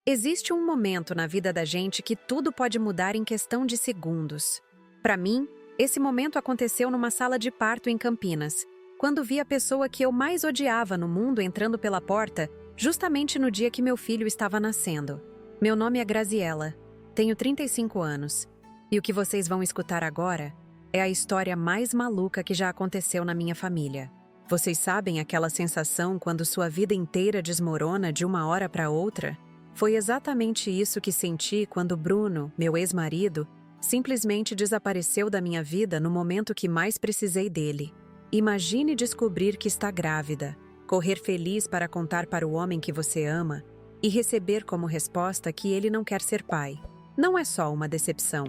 Existe um momento na vida da gente que tudo pode mudar em questão de segundos. Para mim, esse momento aconteceu numa sala de parto em Campinas, quando vi a pessoa que eu mais odiava no mundo entrando pela porta, justamente no dia que meu filho estava nascendo. Meu nome é Graziella, tenho 35 anos, e o que vocês vão escutar agora é a história mais maluca que já aconteceu na minha família. Vocês sabem aquela sensação quando sua vida inteira desmorona de uma hora para outra? Foi exatamente isso que senti quando Bruno, meu ex-marido, simplesmente desapareceu da minha vida no momento que mais precisei dele. Imagine descobrir que está grávida, correr feliz para contar para o homem que você ama e receber como resposta que ele não quer ser pai. Não é só uma decepção,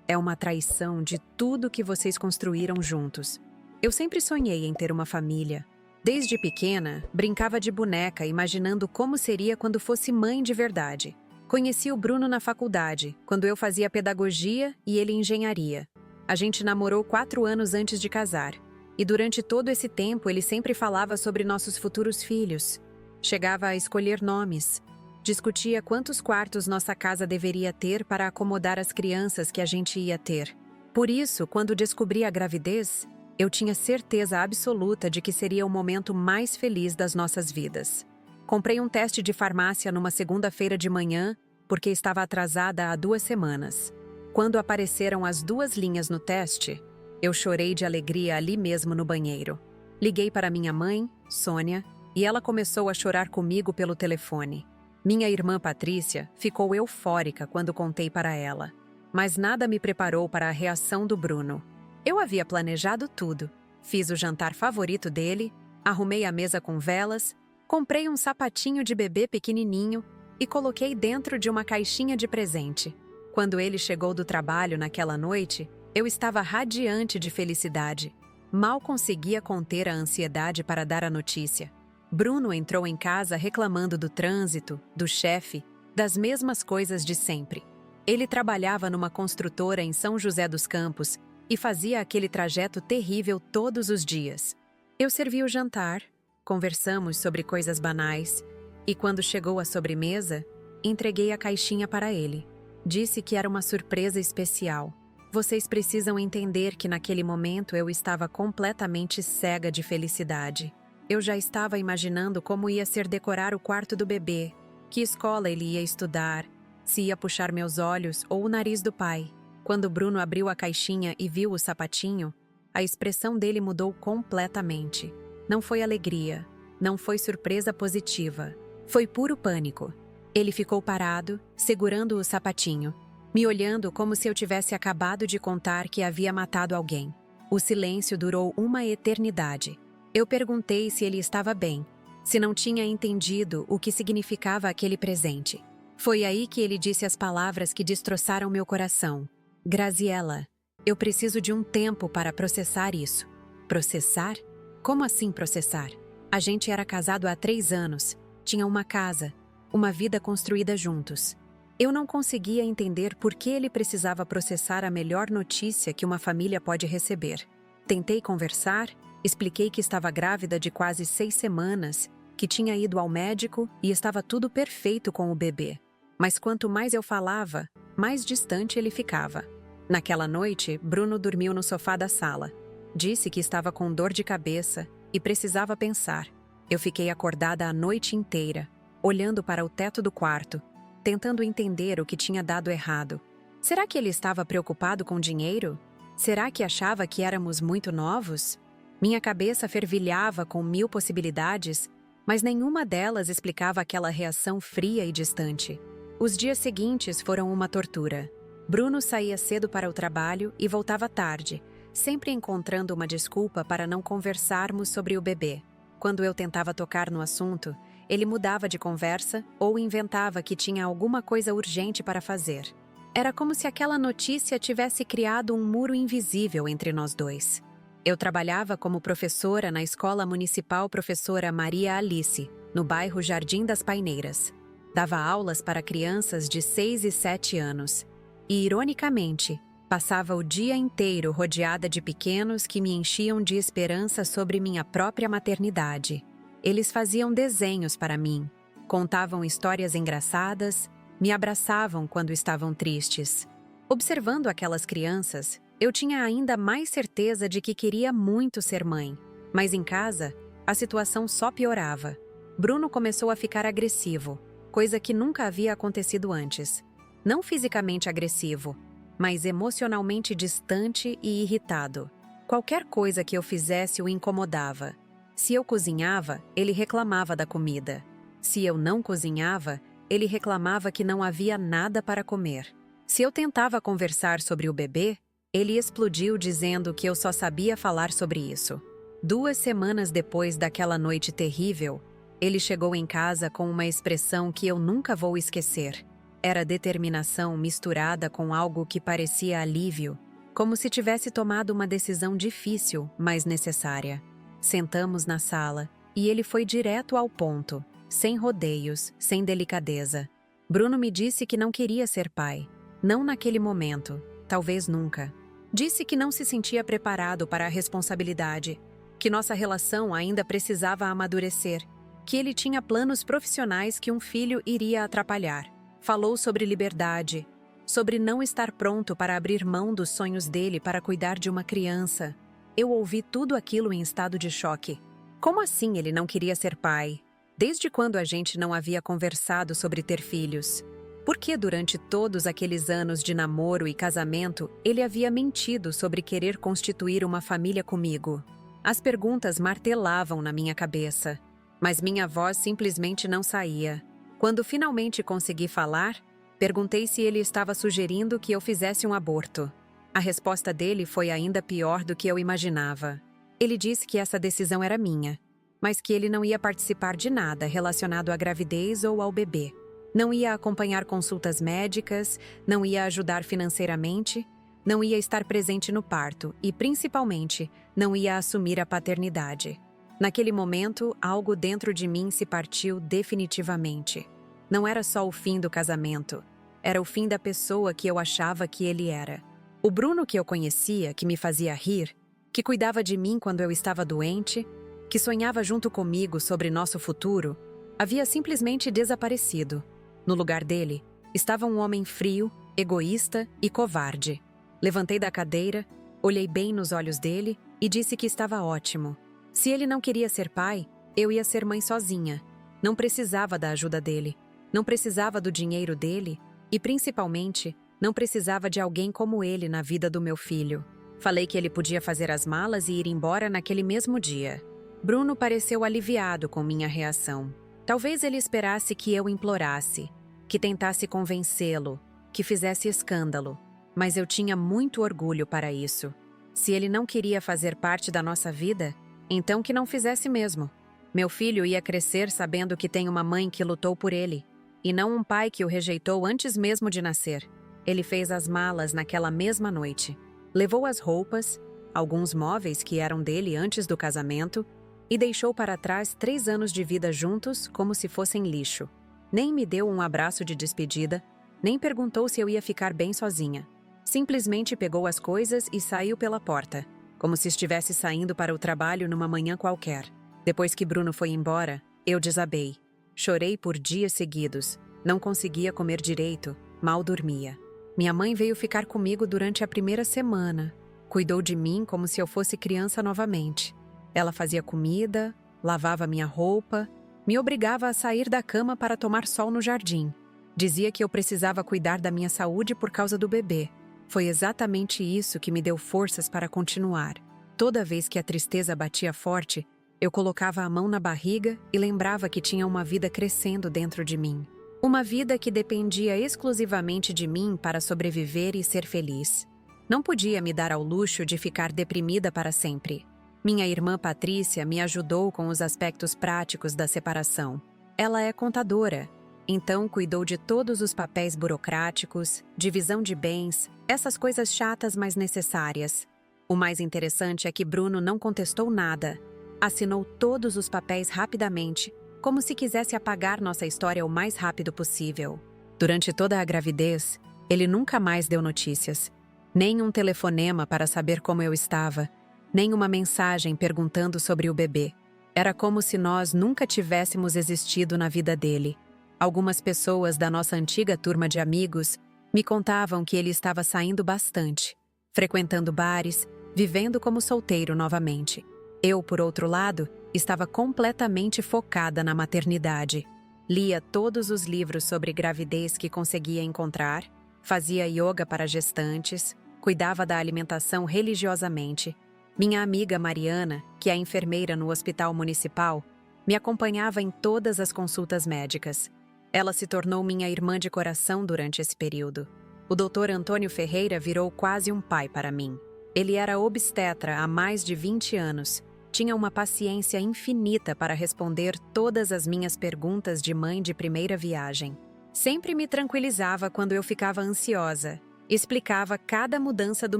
é uma traição de tudo que vocês construíram juntos. Eu sempre sonhei em ter uma família. Desde pequena, brincava de boneca, imaginando como seria quando fosse mãe de verdade. Conheci o Bruno na faculdade, quando eu fazia pedagogia e ele engenharia. A gente namorou 4 anos antes de casar. E durante todo esse tempo, ele sempre falava sobre nossos futuros filhos. Chegava a escolher nomes. Discutia quantos quartos nossa casa deveria ter para acomodar as crianças que a gente ia ter. Por isso, quando descobri a gravidez, eu tinha certeza absoluta de que seria o momento mais feliz das nossas vidas. Comprei um teste de farmácia numa segunda-feira de manhã, porque estava atrasada há 2 semanas. Quando apareceram as 2 linhas no teste, eu chorei de alegria ali mesmo no banheiro. Liguei para minha mãe, Sônia, e ela começou a chorar comigo pelo telefone. Minha irmã Patrícia ficou eufórica quando contei para ela, mas nada me preparou para a reação do Bruno. Eu havia planejado tudo. Fiz o jantar favorito dele, arrumei a mesa com velas, comprei um sapatinho de bebê pequenininho e coloquei dentro de uma caixinha de presente. Quando ele chegou do trabalho naquela noite, eu estava radiante de felicidade. Mal conseguia conter a ansiedade para dar a notícia. Bruno entrou em casa reclamando do trânsito, do chefe, das mesmas coisas de sempre. Ele trabalhava numa construtora em São José dos Campos e fazia aquele trajeto terrível todos os dias. Eu servi o jantar, conversamos sobre coisas banais, e quando chegou a sobremesa, entreguei a caixinha para ele. Disse que era uma surpresa especial. Vocês precisam entender que naquele momento eu estava completamente cega de felicidade. Eu já estava imaginando como ia ser decorar o quarto do bebê, que escola ele ia estudar, se ia puxar meus olhos ou o nariz do pai. Quando Bruno abriu a caixinha e viu o sapatinho, a expressão dele mudou completamente. Não foi alegria, não foi surpresa positiva, foi puro pânico. Ele ficou parado, segurando o sapatinho, me olhando como se eu tivesse acabado de contar que havia matado alguém. O silêncio durou uma eternidade. Eu perguntei se ele estava bem, se não tinha entendido o que significava aquele presente. Foi aí que ele disse as palavras que destroçaram meu coração. Graziella, eu preciso de um tempo para processar isso. Processar? Como assim processar? A gente era casado há 3 anos, tinha uma casa, uma vida construída juntos. Eu não conseguia entender por que ele precisava processar a melhor notícia que uma família pode receber. Tentei conversar, expliquei que estava grávida de quase 6 semanas, que tinha ido ao médico e estava tudo perfeito com o bebê. Mas quanto mais eu falava, mais distante ele ficava. Naquela noite, Bruno dormiu no sofá da sala. Disse que estava com dor de cabeça e precisava pensar. Eu fiquei acordada a noite inteira, olhando para o teto do quarto, tentando entender o que tinha dado errado. Será que ele estava preocupado com dinheiro? Será que achava que éramos muito novos? Minha cabeça fervilhava com 1000 possibilidades, mas nenhuma delas explicava aquela reação fria e distante. Os dias seguintes foram uma tortura. Bruno saía cedo para o trabalho e voltava tarde, sempre encontrando uma desculpa para não conversarmos sobre o bebê. Quando eu tentava tocar no assunto, ele mudava de conversa ou inventava que tinha alguma coisa urgente para fazer. Era como se aquela notícia tivesse criado um muro invisível entre nós dois. Eu trabalhava como professora na Escola Municipal Professora Maria Alice, no bairro Jardim das Paineiras. Dava aulas para crianças de 6 e 7 anos. E, ironicamente, passava o dia inteiro rodeada de pequenos que me enchiam de esperança sobre minha própria maternidade. Eles faziam desenhos para mim, contavam histórias engraçadas me abraçavam quando estavam tristes. Observando aquelas crianças, eu tinha ainda mais certeza de que queria muito ser mãe. Mas em casa, a situação só piorava. Bruno começou a ficar agressivo, coisa que nunca havia acontecido antes. Não fisicamente agressivo, mas emocionalmente distante e irritado. Qualquer coisa que eu fizesse o incomodava. Se eu cozinhava, ele reclamava da comida. Se eu não cozinhava, ele reclamava que não havia nada para comer. Se eu tentava conversar sobre o bebê, ele explodiu dizendo que eu só sabia falar sobre isso. 2 semanas depois daquela noite terrível, ele chegou em casa com uma expressão que eu nunca vou esquecer. Era determinação misturada com algo que parecia alívio, como se tivesse tomado uma decisão difícil, mas necessária. Sentamos na sala e ele foi direto ao ponto, sem rodeios, sem delicadeza. Bruno me disse que não queria ser pai. Não naquele momento, talvez nunca. Disse que não se sentia preparado para a responsabilidade, que nossa relação ainda precisava amadurecer, que ele tinha planos profissionais que um filho iria atrapalhar. Falou sobre liberdade, sobre não estar pronto para abrir mão dos sonhos dele para cuidar de uma criança. Eu ouvi tudo aquilo em estado de choque. Como assim ele não queria ser pai? Desde quando a gente não havia conversado sobre ter filhos? Por que durante todos aqueles anos de namoro e casamento ele havia mentido sobre querer constituir uma família comigo? As perguntas martelavam na minha cabeça, mas minha voz simplesmente não saía. Quando finalmente consegui falar, perguntei se ele estava sugerindo que eu fizesse um aborto. A resposta dele foi ainda pior do que eu imaginava. Ele disse que essa decisão era minha, mas que ele não ia participar de nada relacionado à gravidez ou ao bebê. Não ia acompanhar consultas médicas, não ia ajudar financeiramente, não ia estar presente no parto e, principalmente, não ia assumir a paternidade. Naquele momento, algo dentro de mim se partiu definitivamente. Não era só o fim do casamento, era o fim da pessoa que eu achava que ele era. O Bruno que eu conhecia, que me fazia rir, que cuidava de mim quando eu estava doente, que sonhava junto comigo sobre nosso futuro, havia simplesmente desaparecido. No lugar dele, estava um homem frio, egoísta e covarde. Levantei da cadeira, olhei bem nos olhos dele e disse que estava ótimo. Se ele não queria ser pai, eu ia ser mãe sozinha. Não precisava da ajuda dele, não precisava do dinheiro dele e, principalmente, não precisava de alguém como ele na vida do meu filho. Falei que ele podia fazer as malas e ir embora naquele mesmo dia. Bruno pareceu aliviado com minha reação. Talvez ele esperasse que eu implorasse, que tentasse convencê-lo, que fizesse escândalo, mas eu tinha muito orgulho para isso. Se ele não queria fazer parte da nossa vida, então que não fizesse mesmo. Meu filho ia crescer sabendo que tem uma mãe que lutou por ele, e não um pai que o rejeitou antes mesmo de nascer. Ele fez as malas naquela mesma noite. Levou as roupas, alguns móveis que eram dele antes do casamento, e deixou para trás 3 anos de vida juntos como se fossem lixo. Nem me deu um abraço de despedida, nem perguntou se eu ia ficar bem sozinha. Simplesmente pegou as coisas e saiu pela porta, como se estivesse saindo para o trabalho numa manhã qualquer. Depois que Bruno foi embora, eu desabei. Chorei por dias seguidos, não conseguia comer direito, mal dormia. Minha mãe veio ficar comigo durante a primeira semana. Cuidou de mim como se eu fosse criança novamente. Ela fazia comida, lavava minha roupa, me obrigava a sair da cama para tomar sol no jardim. Dizia que eu precisava cuidar da minha saúde por causa do bebê. Foi exatamente isso que me deu forças para continuar. Toda vez que a tristeza batia forte, eu colocava a mão na barriga e lembrava que tinha uma vida crescendo dentro de mim. Uma vida que dependia exclusivamente de mim para sobreviver e ser feliz. Não podia me dar ao luxo de ficar deprimida para sempre. Minha irmã Patrícia me ajudou com os aspectos práticos da separação. Ela é contadora, então cuidou de todos os papéis burocráticos, divisão de bens, essas coisas chatas mas necessárias. O mais interessante é que Bruno não contestou nada. Assinou todos os papéis rapidamente, como se quisesse apagar nossa história o mais rápido possível. Durante toda a gravidez, ele nunca mais deu notícias. Nem um telefonema para saber como eu estava, nem uma mensagem perguntando sobre o bebê. Era como se nós nunca tivéssemos existido na vida dele. Algumas pessoas da nossa antiga turma de amigos me contavam que ele estava saindo bastante, frequentando bares, vivendo como solteiro novamente. Eu, por outro lado, estava completamente focada na maternidade. Lia todos os livros sobre gravidez que conseguia encontrar, fazia yoga para gestantes, cuidava da alimentação religiosamente. Minha amiga Mariana, que é enfermeira no hospital municipal, me acompanhava em todas as consultas médicas. Ela se tornou minha irmã de coração durante esse período. O Dr. Antônio Ferreira virou quase um pai para mim. Ele era obstetra há mais de 20 anos. Tinha uma paciência infinita para responder todas as minhas perguntas de mãe de primeira viagem. Sempre me tranquilizava quando eu ficava ansiosa. Explicava cada mudança do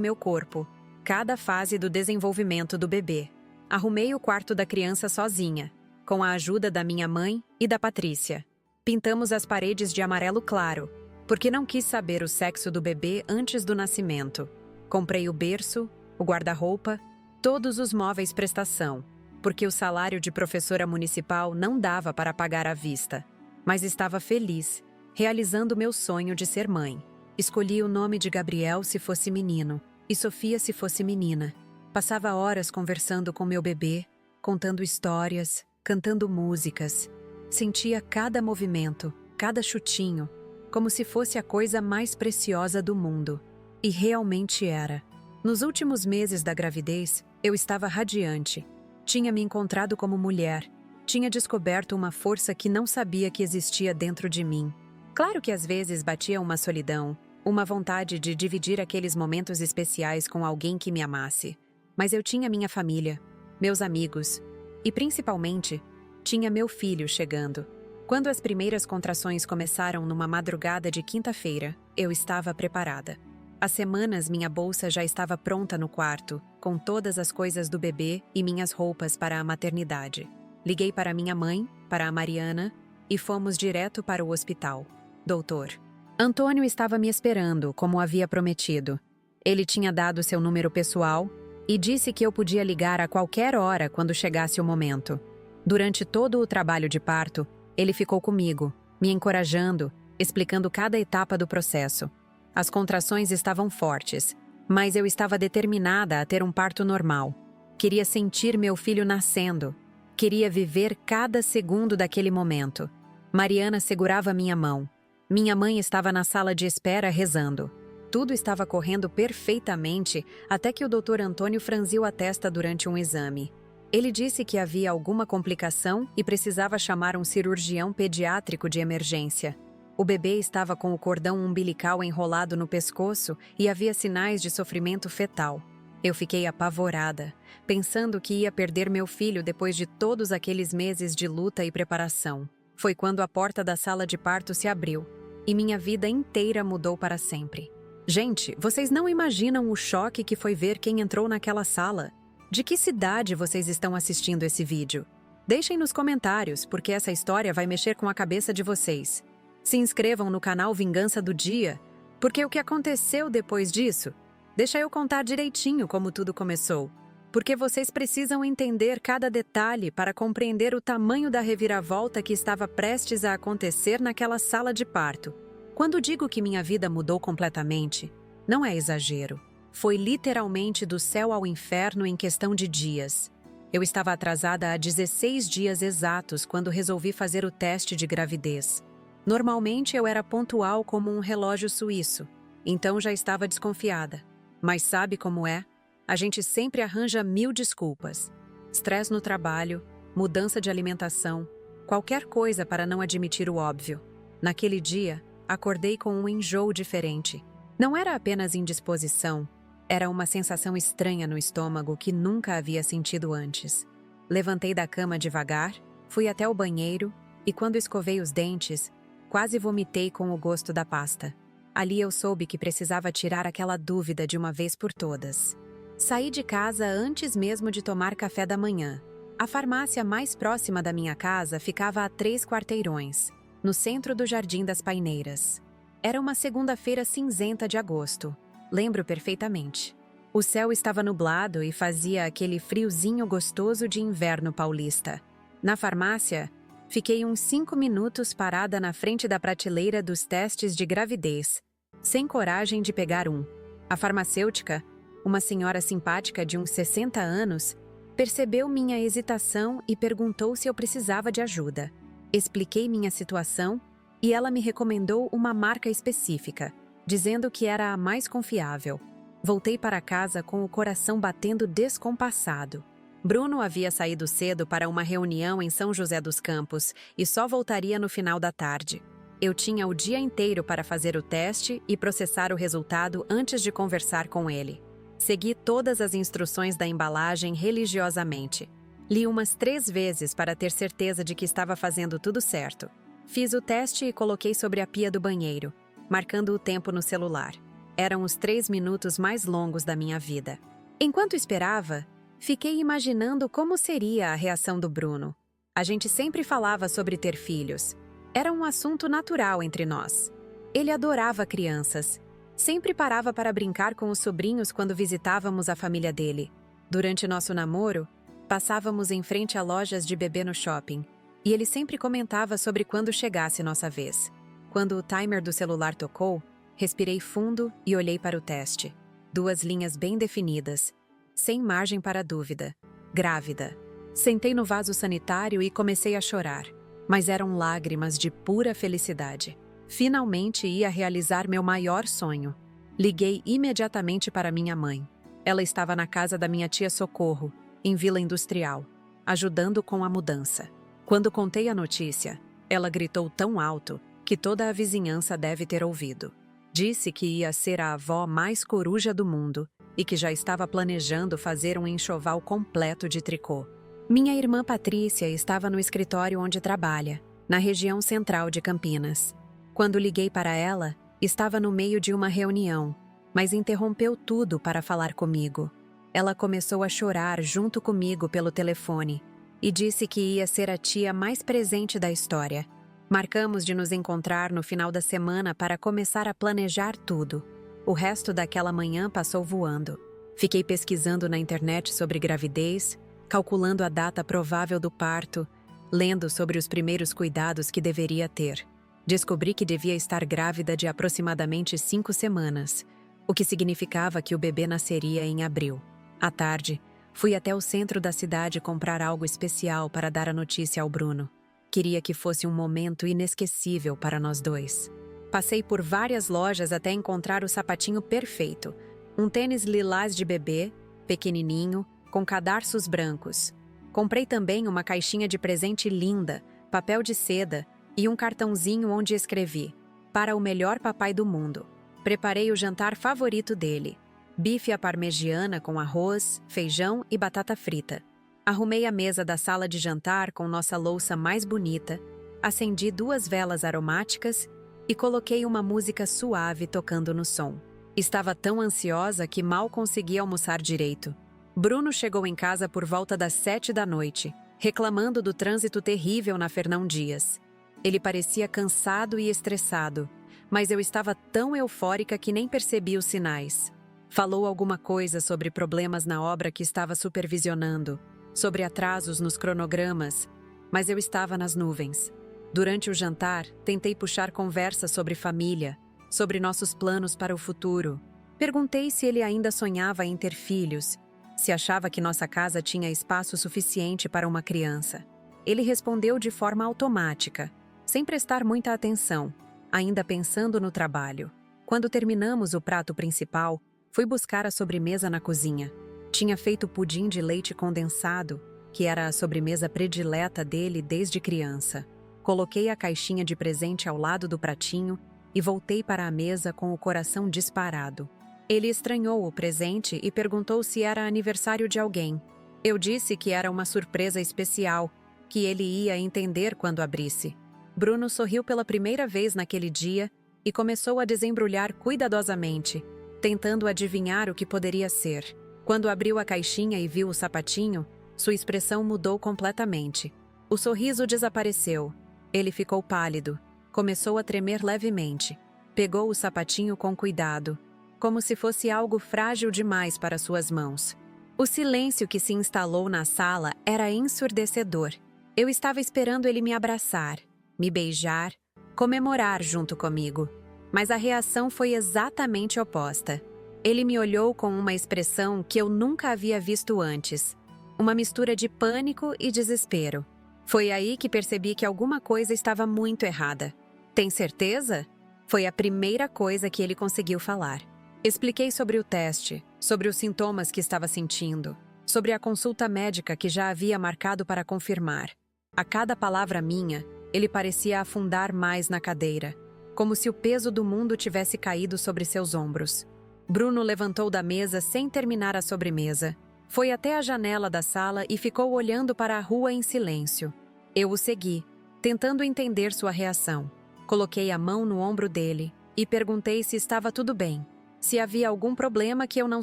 meu corpo, cada fase do desenvolvimento do bebê. Arrumei o quarto da criança sozinha, com a ajuda da minha mãe e da Patrícia. Pintamos as paredes de amarelo claro, porque não quis saber o sexo do bebê antes do nascimento. Comprei o berço, o guarda-roupa, todos os móveis prestação, porque o salário de professora municipal não dava para pagar à vista. Mas estava feliz, realizando meu sonho de ser mãe. Escolhi o nome de Gabriel se fosse menino, e Sofia se fosse menina. Passava horas conversando com meu bebê, contando histórias, cantando músicas. Sentia cada movimento, cada chutinho, como se fosse a coisa mais preciosa do mundo. E realmente era. Nos últimos meses da gravidez, eu estava radiante. Tinha me encontrado como mulher. Tinha descoberto uma força que não sabia que existia dentro de mim. Claro que às vezes batia uma solidão, uma vontade de dividir aqueles momentos especiais com alguém que me amasse. Mas eu tinha minha família, meus amigos e, principalmente, tinha meu filho chegando. Quando as primeiras contrações começaram numa madrugada de quinta-feira, eu estava preparada. Há semanas minha bolsa já estava pronta no quarto, com todas as coisas do bebê e minhas roupas para a maternidade. Liguei para minha mãe, para a Mariana, e fomos direto para o hospital. Doutor Antônio estava me esperando, como havia prometido. Ele tinha dado seu número pessoal e disse que eu podia ligar a qualquer hora quando chegasse o momento. Durante todo o trabalho de parto, ele ficou comigo, me encorajando, explicando cada etapa do processo. As contrações estavam fortes, mas eu estava determinada a ter um parto normal. Queria sentir meu filho nascendo. Queria viver cada segundo daquele momento. Mariana segurava minha mão. Minha mãe estava na sala de espera rezando. Tudo estava correndo perfeitamente até que o Dr. Antônio franziu a testa durante um exame. Ele disse que havia alguma complicação e precisava chamar um cirurgião pediátrico de emergência. O bebê estava com o cordão umbilical enrolado no pescoço e havia sinais de sofrimento fetal. Eu fiquei apavorada, pensando que ia perder meu filho depois de todos aqueles meses de luta e preparação. Foi quando a porta da sala de parto se abriu e minha vida inteira mudou para sempre. Gente, vocês não imaginam o choque que foi ver quem entrou naquela sala? De que cidade vocês estão assistindo esse vídeo? Deixem nos comentários, porque essa história vai mexer com a cabeça de vocês. Se inscrevam no canal Vingança do Dia, porque o que aconteceu depois disso? Deixa eu contar direitinho como tudo começou. Porque vocês precisam entender cada detalhe para compreender o tamanho da reviravolta que estava prestes a acontecer naquela sala de parto. Quando digo que minha vida mudou completamente, não é exagero. Foi literalmente do céu ao inferno em questão de dias. Eu estava atrasada há 16 dias exatos quando resolvi fazer o teste de gravidez. Normalmente eu era pontual como um relógio suíço, então já estava desconfiada. Mas sabe como é? A gente sempre arranja 1000 desculpas. Estresse no trabalho, mudança de alimentação, qualquer coisa para não admitir o óbvio. Naquele dia, acordei com um enjoo diferente. Não era apenas indisposição, era uma sensação estranha no estômago que nunca havia sentido antes. Levantei da cama devagar, fui até o banheiro e quando escovei os dentes, quase vomitei com o gosto da pasta. Ali eu soube que precisava tirar aquela dúvida de uma vez por todas. Saí de casa antes mesmo de tomar café da manhã. A farmácia mais próxima da minha casa ficava a 3 quarteirões, no centro do Jardim das Paineiras. Era uma segunda-feira cinzenta de agosto. Lembro perfeitamente. O céu estava nublado e fazia aquele friozinho gostoso de inverno paulista. Na farmácia, Fiquei uns 5 minutos parada na frente da prateleira dos testes de gravidez, sem coragem de pegar um. A farmacêutica, uma senhora simpática de uns 60 anos, percebeu minha hesitação e perguntou se eu precisava de ajuda. Expliquei minha situação e ela me recomendou uma marca específica, dizendo que era a mais confiável. Voltei para casa com o coração batendo descompassado. Bruno havia saído cedo para uma reunião em São José dos Campos e só voltaria no final da tarde. Eu tinha o dia inteiro para fazer o teste e processar o resultado antes de conversar com ele. Segui todas as instruções da embalagem religiosamente. Li umas 3 vezes para ter certeza de que estava fazendo tudo certo. Fiz o teste e coloquei sobre a pia do banheiro, marcando o tempo no celular. Eram os 3 minutos mais longos da minha vida. Enquanto esperava, fiquei imaginando como seria a reação do Bruno. A gente sempre falava sobre ter filhos. Era um assunto natural entre nós. Ele adorava crianças. Sempre parava para brincar com os sobrinhos quando visitávamos a família dele. Durante nosso namoro, passávamos em frente a lojas de bebê no shopping, e ele sempre comentava sobre quando chegasse nossa vez. Quando o timer do celular tocou, respirei fundo e olhei para o teste. 2 linhas bem definidas, sem margem para dúvida. Grávida. Sentei no vaso sanitário e comecei a chorar, mas eram lágrimas de pura felicidade. Finalmente ia realizar meu maior sonho. Liguei imediatamente para minha mãe. Ela estava na casa da minha tia Socorro, em Vila Industrial, ajudando com a mudança. Quando contei a notícia, ela gritou tão alto que toda a vizinhança deve ter ouvido. Disse que ia ser a avó mais coruja do mundo e que já estava planejando fazer um enxoval completo de tricô. Minha irmã Patrícia estava no escritório onde trabalha, na região central de Campinas. Quando liguei para ela, estava no meio de uma reunião, mas interrompeu tudo para falar comigo. Ela começou a chorar junto comigo pelo telefone e disse que ia ser a tia mais presente da história. Marcamos de nos encontrar no final da semana para começar a planejar tudo. O resto daquela manhã passou voando. Fiquei pesquisando na internet sobre gravidez, calculando a data provável do parto, lendo sobre os primeiros cuidados que deveria ter. Descobri que devia estar grávida de aproximadamente 5 semanas, o que significava que o bebê nasceria em abril. À tarde, fui até o centro da cidade comprar algo especial para dar a notícia ao Bruno. Queria que fosse um momento inesquecível para nós dois. Passei por várias lojas até encontrar o sapatinho perfeito. Um tênis lilás de bebê, pequenininho, com cadarços brancos. Comprei também uma caixinha de presente linda, papel de seda e um cartãozinho onde escrevi: "Para o melhor papai do mundo". Preparei o jantar favorito dele: bife à parmegiana com arroz, feijão e batata frita. Arrumei a mesa da sala de jantar com nossa louça mais bonita, acendi 2 velas aromáticas e coloquei uma música suave tocando no som. Estava tão ansiosa que mal consegui almoçar direito. Bruno chegou em casa por volta das 7 da noite, reclamando do trânsito terrível na Fernão Dias. Ele parecia cansado e estressado, mas eu estava tão eufórica que nem percebi os sinais. Falou alguma coisa sobre problemas na obra que estava supervisionando, sobre atrasos nos cronogramas, mas eu estava nas nuvens. Durante o jantar, tentei puxar conversa sobre família, sobre nossos planos para o futuro. Perguntei se ele ainda sonhava em ter filhos, se achava que nossa casa tinha espaço suficiente para uma criança. Ele respondeu de forma automática, sem prestar muita atenção, ainda pensando no trabalho. Quando terminamos o prato principal, fui buscar a sobremesa na cozinha. Tinha feito pudim de leite condensado, que era a sobremesa predileta dele desde criança. Coloquei a caixinha de presente ao lado do pratinho e voltei para a mesa com o coração disparado. Ele estranhou o presente e perguntou se era aniversário de alguém. Eu disse que era uma surpresa especial, que ele ia entender quando abrisse. Bruno sorriu pela primeira vez naquele dia e começou a desembrulhar cuidadosamente, tentando adivinhar o que poderia ser. Quando abriu a caixinha e viu o sapatinho, sua expressão mudou completamente. O sorriso desapareceu. Ele ficou pálido. Começou a tremer levemente. Pegou o sapatinho com cuidado, como se fosse algo frágil demais para suas mãos. O silêncio que se instalou na sala era ensurdecedor. Eu estava esperando ele me abraçar, me beijar, comemorar junto comigo. Mas a reação foi exatamente oposta. Ele me olhou com uma expressão que eu nunca havia visto antes. Uma mistura de pânico e desespero. Foi aí que percebi que alguma coisa estava muito errada. Tem certeza? Foi a primeira coisa que ele conseguiu falar. Expliquei sobre o teste, sobre os sintomas que estava sentindo, sobre a consulta médica que já havia marcado para confirmar. A cada palavra minha, ele parecia afundar mais na cadeira, como se o peso do mundo tivesse caído sobre seus ombros. Bruno levantou da mesa sem terminar a sobremesa. Foi até a janela da sala e ficou olhando para a rua em silêncio. Eu o segui, tentando entender sua reação. Coloquei a mão no ombro dele e perguntei se estava tudo bem, se havia algum problema que eu não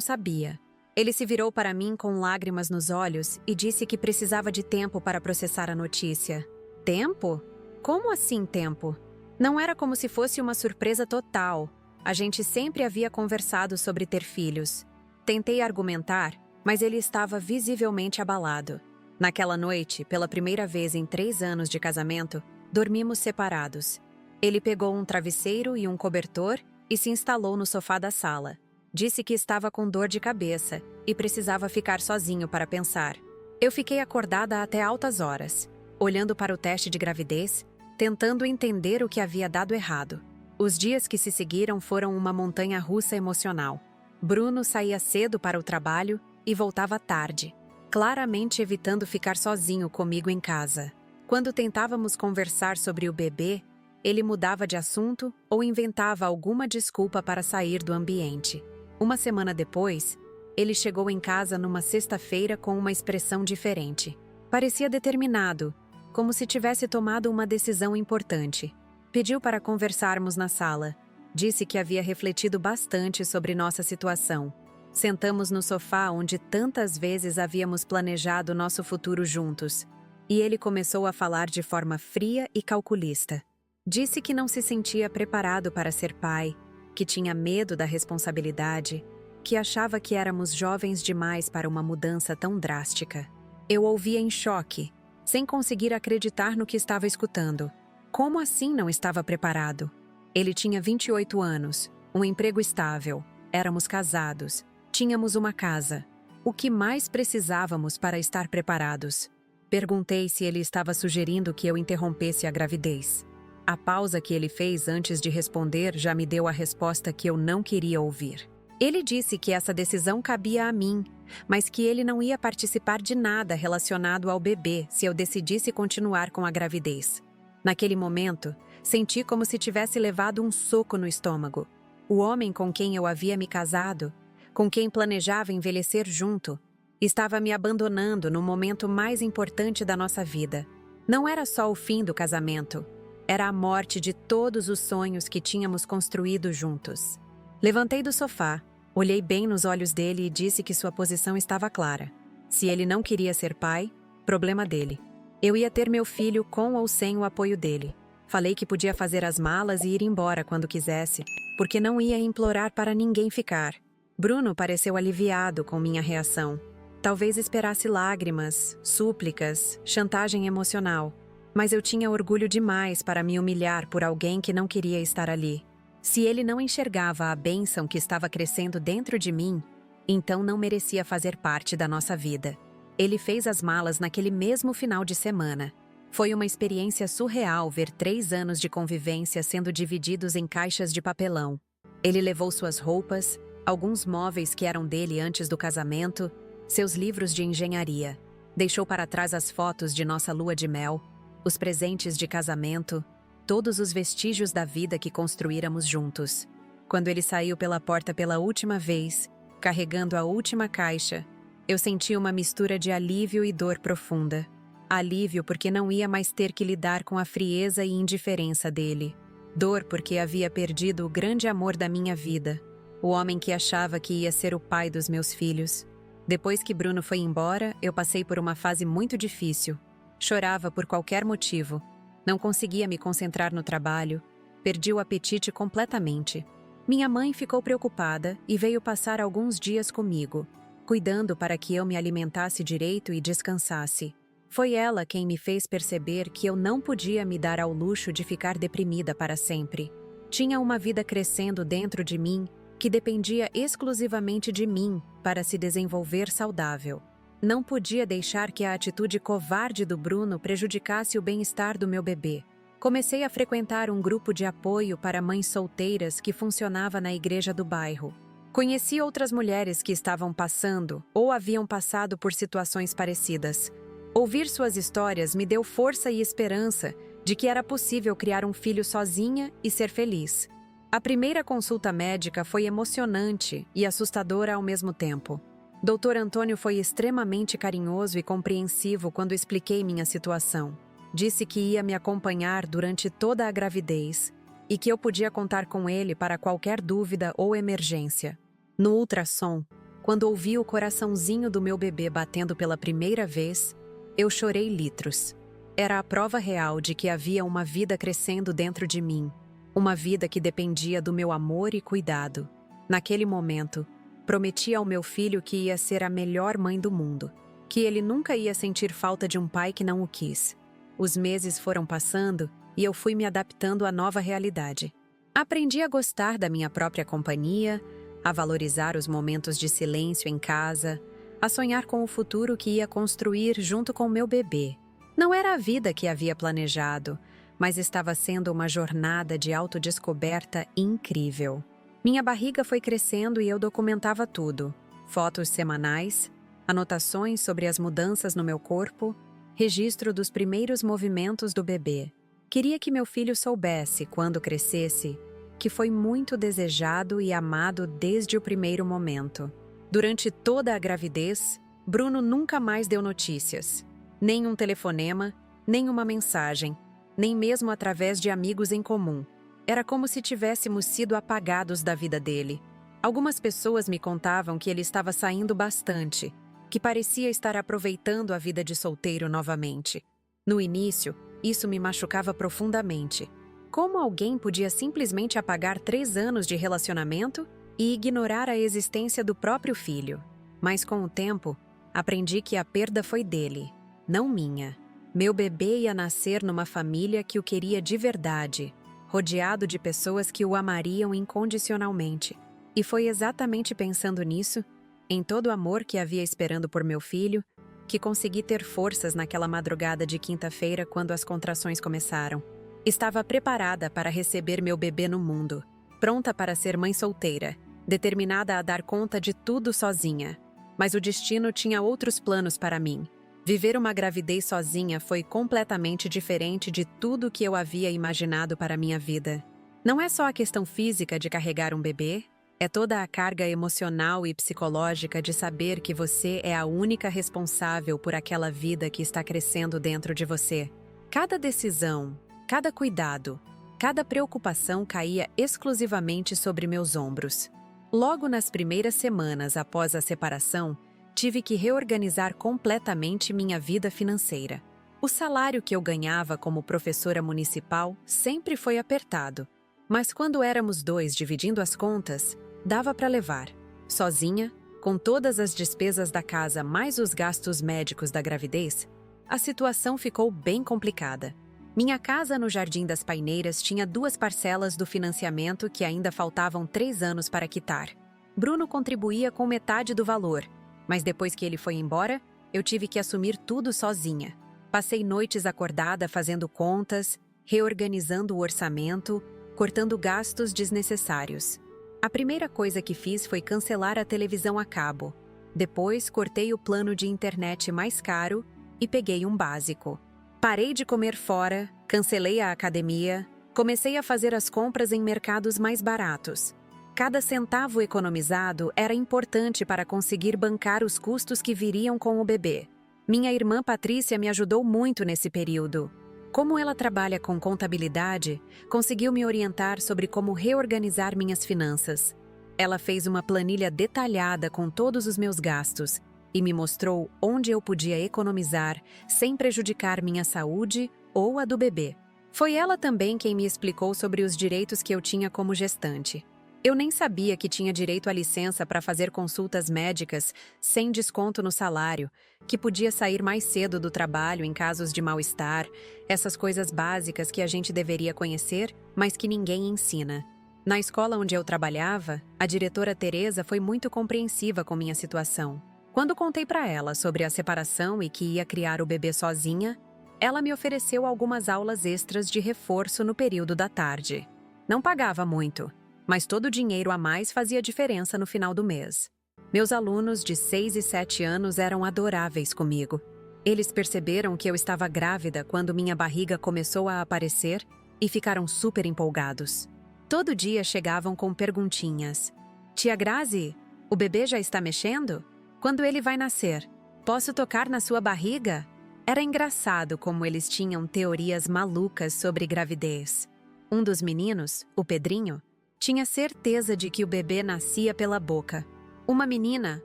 sabia. Ele se virou para mim com lágrimas nos olhos e disse que precisava de tempo para processar a notícia. Tempo? Como assim tempo? Não era como se fosse uma surpresa total. A gente sempre havia conversado sobre ter filhos. Tentei argumentar, mas ele estava visivelmente abalado. Naquela noite, pela primeira vez em 3 anos de casamento, dormimos separados. Ele pegou um travesseiro e um cobertor e se instalou no sofá da sala. Disse que estava com dor de cabeça e precisava ficar sozinho para pensar. Eu fiquei acordada até altas horas, olhando para o teste de gravidez, tentando entender o que havia dado errado. Os dias que se seguiram foram uma montanha-russa emocional. Bruno saía cedo para o trabalho e voltava tarde, claramente evitando ficar sozinho comigo em casa. Quando tentávamos conversar sobre o bebê, ele mudava de assunto ou inventava alguma desculpa para sair do ambiente. Uma semana depois, ele chegou em casa numa sexta-feira com uma expressão diferente. Parecia determinado, como se tivesse tomado uma decisão importante. Pediu para conversarmos na sala. Disse que havia refletido bastante sobre nossa situação. Sentamos no sofá onde tantas vezes havíamos planejado nosso futuro juntos. E ele começou a falar de forma fria e calculista. Disse que não se sentia preparado para ser pai, que tinha medo da responsabilidade, que achava que éramos jovens demais para uma mudança tão drástica. Eu ouvia em choque, sem conseguir acreditar no que estava escutando. Como assim não estava preparado? Ele tinha 28 anos, um emprego estável, éramos casados, tínhamos uma casa. O que mais precisávamos para estar preparados? Perguntei se ele estava sugerindo que eu interrompesse a gravidez. A pausa que ele fez antes de responder já me deu a resposta que eu não queria ouvir. Ele disse que essa decisão cabia a mim, mas que ele não ia participar de nada relacionado ao bebê se eu decidisse continuar com a gravidez. Naquele momento, senti como se tivesse levado um soco no estômago. O homem com quem eu havia me casado, com quem planejava envelhecer junto, estava me abandonando no momento mais importante da nossa vida. Não era só o fim do casamento. Era a morte de todos os sonhos que tínhamos construído juntos. Levantei do sofá, olhei bem nos olhos dele e disse que sua posição estava clara. Se ele não queria ser pai, problema dele. Eu ia ter meu filho com ou sem o apoio dele. Falei que podia fazer as malas e ir embora quando quisesse, porque não ia implorar para ninguém ficar. Bruno pareceu aliviado com minha reação. Talvez esperasse lágrimas, súplicas, chantagem emocional. Mas eu tinha orgulho demais para me humilhar por alguém que não queria estar ali. Se ele não enxergava a bênção que estava crescendo dentro de mim, então não merecia fazer parte da nossa vida. Ele fez as malas naquele mesmo final de semana. Foi uma experiência surreal ver 3 anos de convivência sendo divididos em caixas de papelão. Ele levou suas roupas, alguns móveis que eram dele antes do casamento, seus livros de engenharia. Deixou para trás as fotos de nossa lua de mel, os presentes de casamento, todos os vestígios da vida que construíramos juntos. Quando ele saiu pela porta pela última vez, carregando a última caixa, eu senti uma mistura de alívio e dor profunda. Alívio porque não ia mais ter que lidar com a frieza e indiferença dele. Dor porque havia perdido o grande amor da minha vida, o homem que achava que ia ser o pai dos meus filhos. Depois que Bruno foi embora, eu passei por uma fase muito difícil. Chorava por qualquer motivo. Não conseguia me concentrar no trabalho. Perdi o apetite completamente. Minha mãe ficou preocupada e veio passar alguns dias comigo, cuidando para que eu me alimentasse direito e descansasse. Foi ela quem me fez perceber que eu não podia me dar ao luxo de ficar deprimida para sempre. Tinha uma vida crescendo dentro de mim que dependia exclusivamente de mim para se desenvolver saudável. Não podia deixar que a atitude covarde do Bruno prejudicasse o bem-estar do meu bebê. Comecei a frequentar um grupo de apoio para mães solteiras que funcionava na igreja do bairro. Conheci outras mulheres que estavam passando ou haviam passado por situações parecidas. Ouvir suas histórias me deu força e esperança de que era possível criar um filho sozinha e ser feliz. A primeira consulta médica foi emocionante e assustadora ao mesmo tempo. Dr. Antônio foi extremamente carinhoso e compreensivo quando expliquei minha situação. Disse que ia me acompanhar durante toda a gravidez e que eu podia contar com ele para qualquer dúvida ou emergência. No ultrassom, quando ouvi o coraçãozinho do meu bebê batendo pela primeira vez, eu chorei litros. Era a prova real de que havia uma vida crescendo dentro de mim, uma vida que dependia do meu amor e cuidado. Naquele momento, prometi ao meu filho que ia ser a melhor mãe do mundo, que ele nunca ia sentir falta de um pai que não o quis. Os meses foram passando e eu fui me adaptando à nova realidade. Aprendi a gostar da minha própria companhia, a valorizar os momentos de silêncio em casa, a sonhar com o futuro que ia construir junto com meu bebê. Não era a vida que havia planejado, mas estava sendo uma jornada de autodescoberta incrível. Minha barriga foi crescendo e eu documentava tudo: fotos semanais, anotações sobre as mudanças no meu corpo, registro dos primeiros movimentos do bebê. Queria que meu filho soubesse, quando crescesse, que foi muito desejado e amado desde o primeiro momento. Durante toda a gravidez, Bruno nunca mais deu notícias. Nem um telefonema, nem uma mensagem, nem mesmo através de amigos em comum. Era como se tivéssemos sido apagados da vida dele. Algumas pessoas me contavam que ele estava saindo bastante, que parecia estar aproveitando a vida de solteiro novamente. No início, isso me machucava profundamente. Como alguém podia simplesmente apagar 3 anos de relacionamento e ignorar a existência do próprio filho? Mas com o tempo, aprendi que a perda foi dele, não minha. Meu bebê ia nascer numa família que o queria de verdade, rodeado de pessoas que o amariam incondicionalmente. E foi exatamente pensando nisso, em todo o amor que havia esperando por meu filho, que consegui ter forças naquela madrugada de quinta-feira quando as contrações começaram. Estava preparada para receber meu bebê no mundo, pronta para ser mãe solteira, determinada a dar conta de tudo sozinha. Mas o destino tinha outros planos para mim. Viver uma gravidez sozinha foi completamente diferente de tudo que eu havia imaginado para minha vida. Não é só a questão física de carregar um bebê, é toda a carga emocional e psicológica de saber que você é a única responsável por aquela vida que está crescendo dentro de você. Cada decisão, cada cuidado, cada preocupação caía exclusivamente sobre meus ombros. Logo nas primeiras semanas após a separação, tive que reorganizar completamente minha vida financeira. O salário que eu ganhava como professora municipal sempre foi apertado, mas quando éramos 2 dividindo as contas, dava para levar. Sozinha, com todas as despesas da casa mais os gastos médicos da gravidez, a situação ficou bem complicada. Minha casa no Jardim das Paineiras tinha 2 parcelas do financiamento que ainda faltavam 3 anos para quitar. Bruno contribuía com metade do valor, mas depois que ele foi embora, eu tive que assumir tudo sozinha. Passei noites acordada fazendo contas, reorganizando o orçamento, cortando gastos desnecessários. A primeira coisa que fiz foi cancelar a televisão a cabo. Depois, cortei o plano de internet mais caro e peguei um básico. Parei de comer fora, cancelei a academia, comecei a fazer as compras em mercados mais baratos. Cada centavo economizado era importante para conseguir bancar os custos que viriam com o bebê. Minha irmã Patrícia me ajudou muito nesse período. Como ela trabalha com contabilidade, conseguiu me orientar sobre como reorganizar minhas finanças. Ela fez uma planilha detalhada com todos os meus gastos e me mostrou onde eu podia economizar sem prejudicar minha saúde ou a do bebê. Foi ela também quem me explicou sobre os direitos que eu tinha como gestante. Eu nem sabia que tinha direito à licença para fazer consultas médicas sem desconto no salário, que podia sair mais cedo do trabalho em casos de mal-estar, essas coisas básicas que a gente deveria conhecer, mas que ninguém ensina. Na escola onde eu trabalhava, a diretora Teresa foi muito compreensiva com minha situação. Quando contei para ela sobre a separação e que ia criar o bebê sozinha, ela me ofereceu algumas aulas extras de reforço no período da tarde. Não pagava muito, mas todo o dinheiro a mais fazia diferença no final do mês. Meus alunos de 6 e 7 anos eram adoráveis comigo. Eles perceberam que eu estava grávida quando minha barriga começou a aparecer e ficaram super empolgados. Todo dia chegavam com perguntinhas. Tia Grazi, o bebê já está mexendo? Quando ele vai nascer? Posso tocar na sua barriga? Era engraçado como eles tinham teorias malucas sobre gravidez. Um dos meninos, o Pedrinho, tinha certeza de que o bebê nascia pela boca. Uma menina,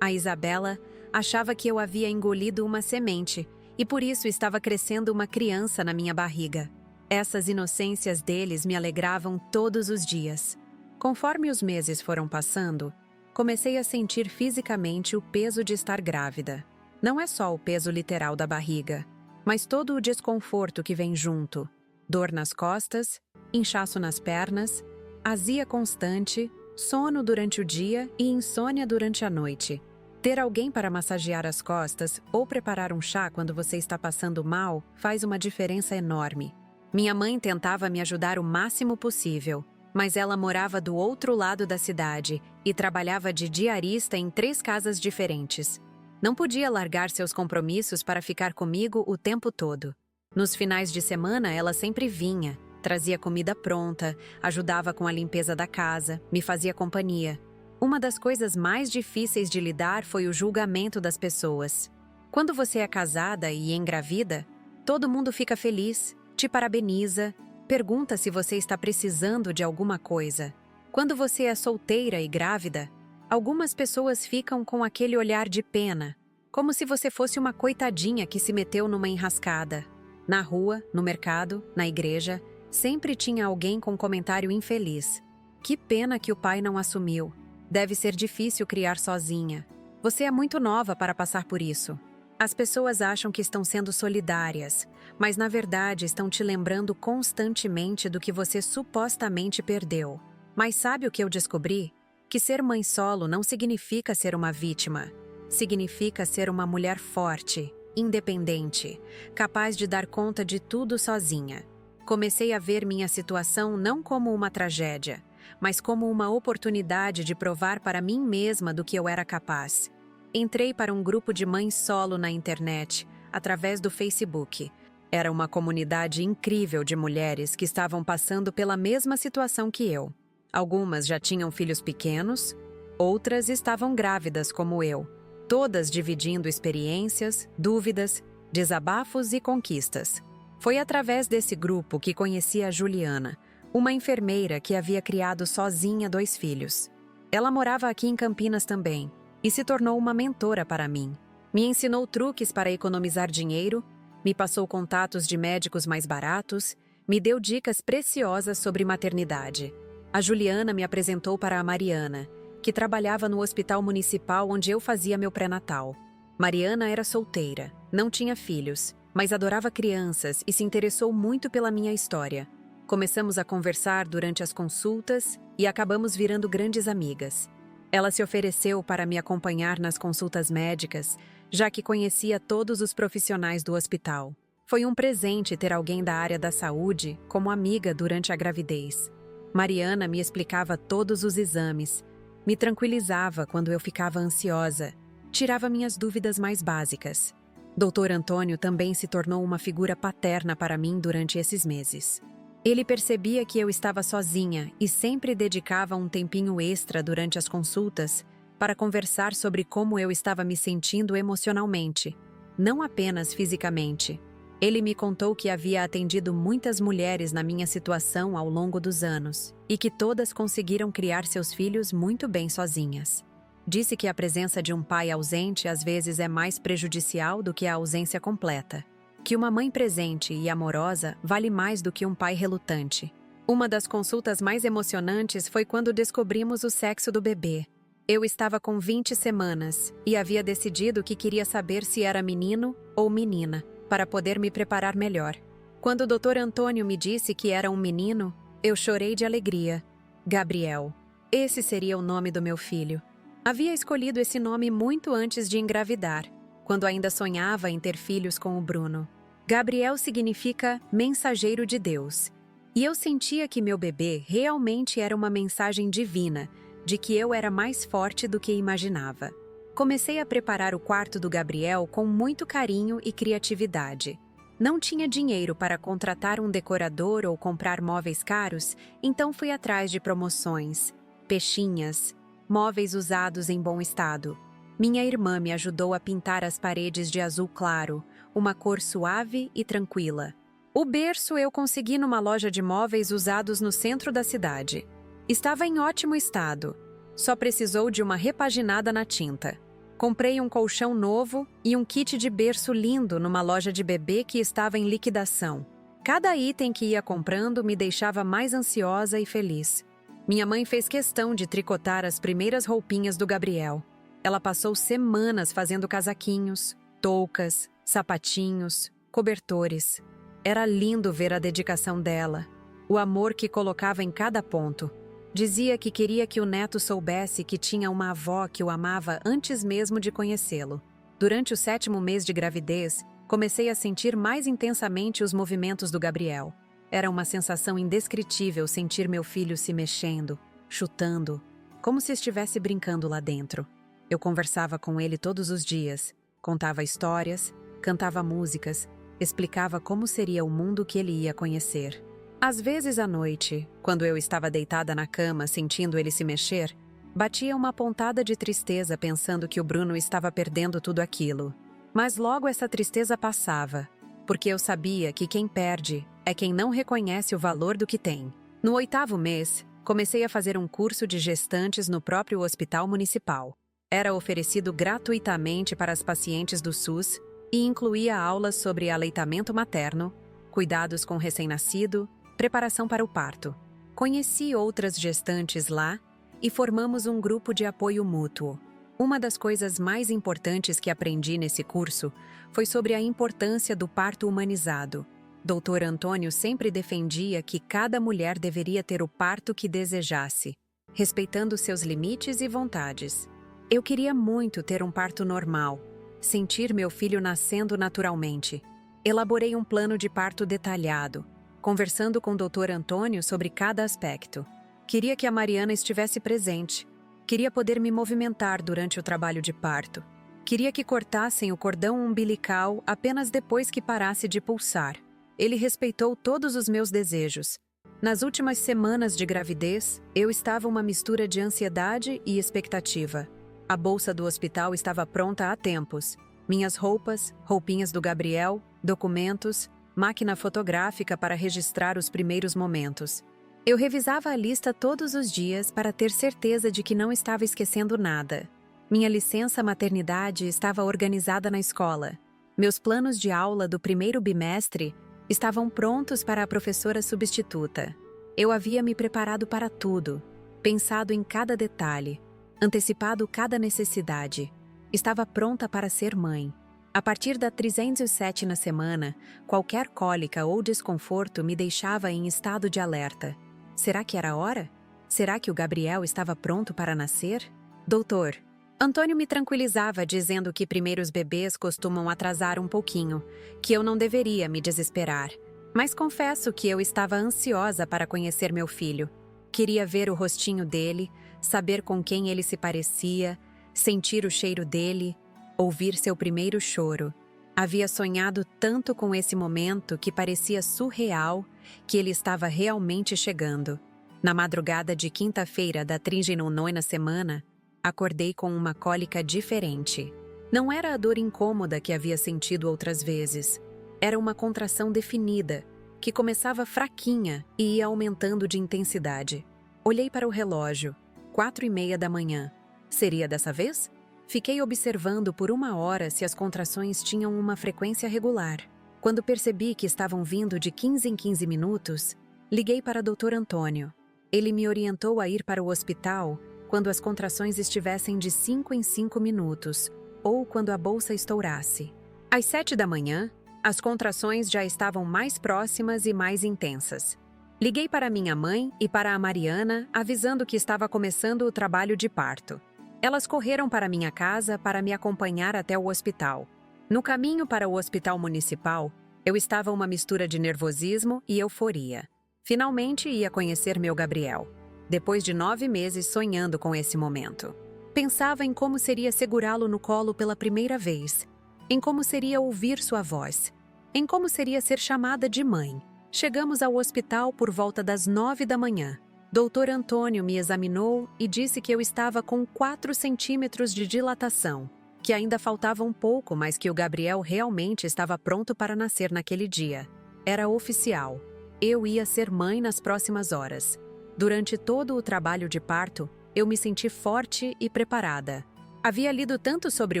a Isabela, achava que eu havia engolido uma semente e por isso estava crescendo uma criança na minha barriga. Essas inocências deles me alegravam todos os dias. Conforme os meses foram passando, comecei a sentir fisicamente o peso de estar grávida. Não é só o peso literal da barriga, mas todo o desconforto que vem junto. Dor nas costas, inchaço nas pernas, azia constante, sono durante o dia e insônia durante a noite. Ter alguém para massagear as costas ou preparar um chá quando você está passando mal faz uma diferença enorme. Minha mãe tentava me ajudar o máximo possível, mas ela morava do outro lado da cidade e trabalhava de diarista em 3 casas diferentes. Não podia largar seus compromissos para ficar comigo o tempo todo. Nos finais de semana, ela sempre vinha, trazia comida pronta, ajudava com a limpeza da casa, me fazia companhia. Uma das coisas mais difíceis de lidar foi o julgamento das pessoas. Quando você é casada e engravida, todo mundo fica feliz, te parabeniza, pergunta se você está precisando de alguma coisa. Quando você é solteira e grávida, algumas pessoas ficam com aquele olhar de pena, como se você fosse uma coitadinha que se meteu numa enrascada. Na rua, no mercado, na igreja, sempre tinha alguém com um comentário infeliz. Que pena que o pai não assumiu. Deve ser difícil criar sozinha. Você é muito nova para passar por isso. As pessoas acham que estão sendo solidárias, mas na verdade estão te lembrando constantemente do que você supostamente perdeu. Mas sabe o que eu descobri? Que ser mãe solo não significa ser uma vítima. Significa ser uma mulher forte, independente, capaz de dar conta de tudo sozinha. Comecei a ver minha situação não como uma tragédia, mas como uma oportunidade de provar para mim mesma do que eu era capaz. Entrei para um grupo de mães solo na internet, através do Facebook. Era uma comunidade incrível de mulheres que estavam passando pela mesma situação que eu. Algumas já tinham filhos pequenos, outras estavam grávidas como eu, todas dividindo experiências, dúvidas, desabafos e conquistas. Foi através desse grupo que conheci a Juliana, uma enfermeira que havia criado sozinha 2 filhos. Ela morava aqui em Campinas também e se tornou uma mentora para mim. Me ensinou truques para economizar dinheiro, me passou contatos de médicos mais baratos, me deu dicas preciosas sobre maternidade. A Juliana me apresentou para a Mariana, que trabalhava no hospital municipal onde eu fazia meu pré-natal. Mariana era solteira, não tinha filhos, mas adorava crianças e se interessou muito pela minha história. Começamos a conversar durante as consultas e acabamos virando grandes amigas. Ela se ofereceu para me acompanhar nas consultas médicas, já que conhecia todos os profissionais do hospital. Foi um presente ter alguém da área da saúde como amiga durante a gravidez. Mariana me explicava todos os exames, me tranquilizava quando eu ficava ansiosa, tirava minhas dúvidas mais básicas. Dr. Antônio também se tornou uma figura paterna para mim durante esses meses. Ele percebia que eu estava sozinha e sempre dedicava um tempinho extra durante as consultas para conversar sobre como eu estava me sentindo emocionalmente, não apenas fisicamente. Ele me contou que havia atendido muitas mulheres na minha situação ao longo dos anos e que todas conseguiram criar seus filhos muito bem sozinhas. Disse que a presença de um pai ausente às vezes é mais prejudicial do que a ausência completa. Que uma mãe presente e amorosa vale mais do que um pai relutante. Uma das consultas mais emocionantes foi quando descobrimos o sexo do bebê. Eu estava com 20 semanas e havia decidido que queria saber se era menino ou menina, para poder me preparar melhor. Quando o Dr. Antônio me disse que era um menino, eu chorei de alegria. Gabriel. Esse seria o nome do meu filho. Havia escolhido esse nome muito antes de engravidar, quando ainda sonhava em ter filhos com o Bruno. Gabriel significa mensageiro de Deus. E eu sentia que meu bebê realmente era uma mensagem divina, de que eu era mais forte do que imaginava. Comecei a preparar o quarto do Gabriel com muito carinho e criatividade. Não tinha dinheiro para contratar um decorador ou comprar móveis caros, então fui atrás de promoções, pechinhas, móveis usados em bom estado. Minha irmã me ajudou a pintar as paredes de azul claro, uma cor suave e tranquila. O berço eu consegui numa loja de móveis usados no centro da cidade. Estava em ótimo estado, só precisou de uma repaginada na tinta. Comprei um colchão novo e um kit de berço lindo numa loja de bebê que estava em liquidação. Cada item que ia comprando me deixava mais ansiosa e feliz. Minha mãe fez questão de tricotar as primeiras roupinhas do Gabriel. Ela passou semanas fazendo casaquinhos, toucas, sapatinhos, cobertores. Era lindo ver a dedicação dela, o amor que colocava em cada ponto. Dizia que queria que o neto soubesse que tinha uma avó que o amava antes mesmo de conhecê-lo. Durante o 7º mês de gravidez, comecei a sentir mais intensamente os movimentos do Gabriel. Era uma sensação indescritível sentir meu filho se mexendo, chutando, como se estivesse brincando lá dentro. Eu conversava com ele todos os dias, contava histórias, cantava músicas, explicava como seria o mundo que ele ia conhecer. Às vezes à noite, quando eu estava deitada na cama sentindo ele se mexer, batia uma pontada de tristeza pensando que o Bruno estava perdendo tudo aquilo. Mas logo essa tristeza passava, porque eu sabia que quem perde é quem não reconhece o valor do que tem. No 8º mês, comecei a fazer um curso de gestantes no próprio hospital municipal. Era oferecido gratuitamente para as pacientes do SUS e incluía aulas sobre aleitamento materno, cuidados com recém-nascido, preparação para o parto. Conheci outras gestantes lá e formamos um grupo de apoio mútuo. Uma das coisas mais importantes que aprendi nesse curso foi sobre a importância do parto humanizado. Dr. Antônio sempre defendia que cada mulher deveria ter o parto que desejasse, respeitando seus limites e vontades. Eu queria muito ter um parto normal, sentir meu filho nascendo naturalmente. Elaborei um plano de parto detalhado, conversando com o Dr. Antônio sobre cada aspecto. Queria que a Mariana estivesse presente. Queria poder me movimentar durante o trabalho de parto. Queria que cortassem o cordão umbilical apenas depois que parasse de pulsar. Ele respeitou todos os meus desejos. Nas últimas semanas de gravidez, eu estava uma mistura de ansiedade e expectativa. A bolsa do hospital estava pronta há tempos. Minhas roupas, roupinhas do Gabriel, documentos, máquina fotográfica para registrar os primeiros momentos. Eu revisava a lista todos os dias para ter certeza de que não estava esquecendo nada. Minha licença maternidade estava organizada na escola. Meus planos de aula do primeiro bimestre estavam prontos para a professora substituta. Eu havia me preparado para tudo, pensado em cada detalhe, antecipado cada necessidade. Estava pronta para ser mãe. A partir da 307ª semana, qualquer cólica ou desconforto me deixava em estado de alerta. Será que era a hora? Será que o Gabriel estava pronto para nascer? Doutor, Antônio me tranquilizava dizendo que primeiros bebês costumam atrasar um pouquinho, que eu não deveria me desesperar. Mas confesso que eu estava ansiosa para conhecer meu filho. Queria ver o rostinho dele, saber com quem ele se parecia, sentir o cheiro dele, ouvir seu primeiro choro. Havia sonhado tanto com esse momento que parecia surreal que ele estava realmente chegando. Na madrugada de quinta-feira da 39ª semana, acordei com uma cólica diferente. Não era a dor incômoda que havia sentido outras vezes. Era uma contração definida, que começava fraquinha e ia aumentando de intensidade. Olhei para o relógio, 4h30 da manhã. Seria dessa vez? Fiquei observando por 1 hora se as contrações tinham uma frequência regular. Quando percebi que estavam vindo de 15 em 15 minutos, Liguei para Dr. Antônio. Ele me orientou a ir para o hospital quando as contrações estivessem de 5 em 5 minutos, ou quando a bolsa estourasse. Às 7 da manhã, as contrações já estavam mais próximas e mais intensas. Liguei para minha mãe e para a Mariana, avisando que estava começando o trabalho de parto. Elas correram para minha casa para me acompanhar até o hospital. No caminho para o hospital municipal, eu estava uma mistura de nervosismo e euforia. Finalmente ia conhecer meu Gabriel, depois de 9 meses sonhando com esse momento. Pensava em como seria segurá-lo no colo pela primeira vez, em como seria ouvir sua voz, em como seria ser chamada de mãe. Chegamos ao hospital por volta das 9 da manhã. Dr. Antônio me examinou e disse que eu estava com 4 centímetros de dilatação, que ainda faltava um pouco, mas que o Gabriel realmente estava pronto para nascer naquele dia. Era oficial. Eu ia ser mãe nas próximas horas. Durante todo o trabalho de parto, eu me senti forte e preparada. Havia lido tanto sobre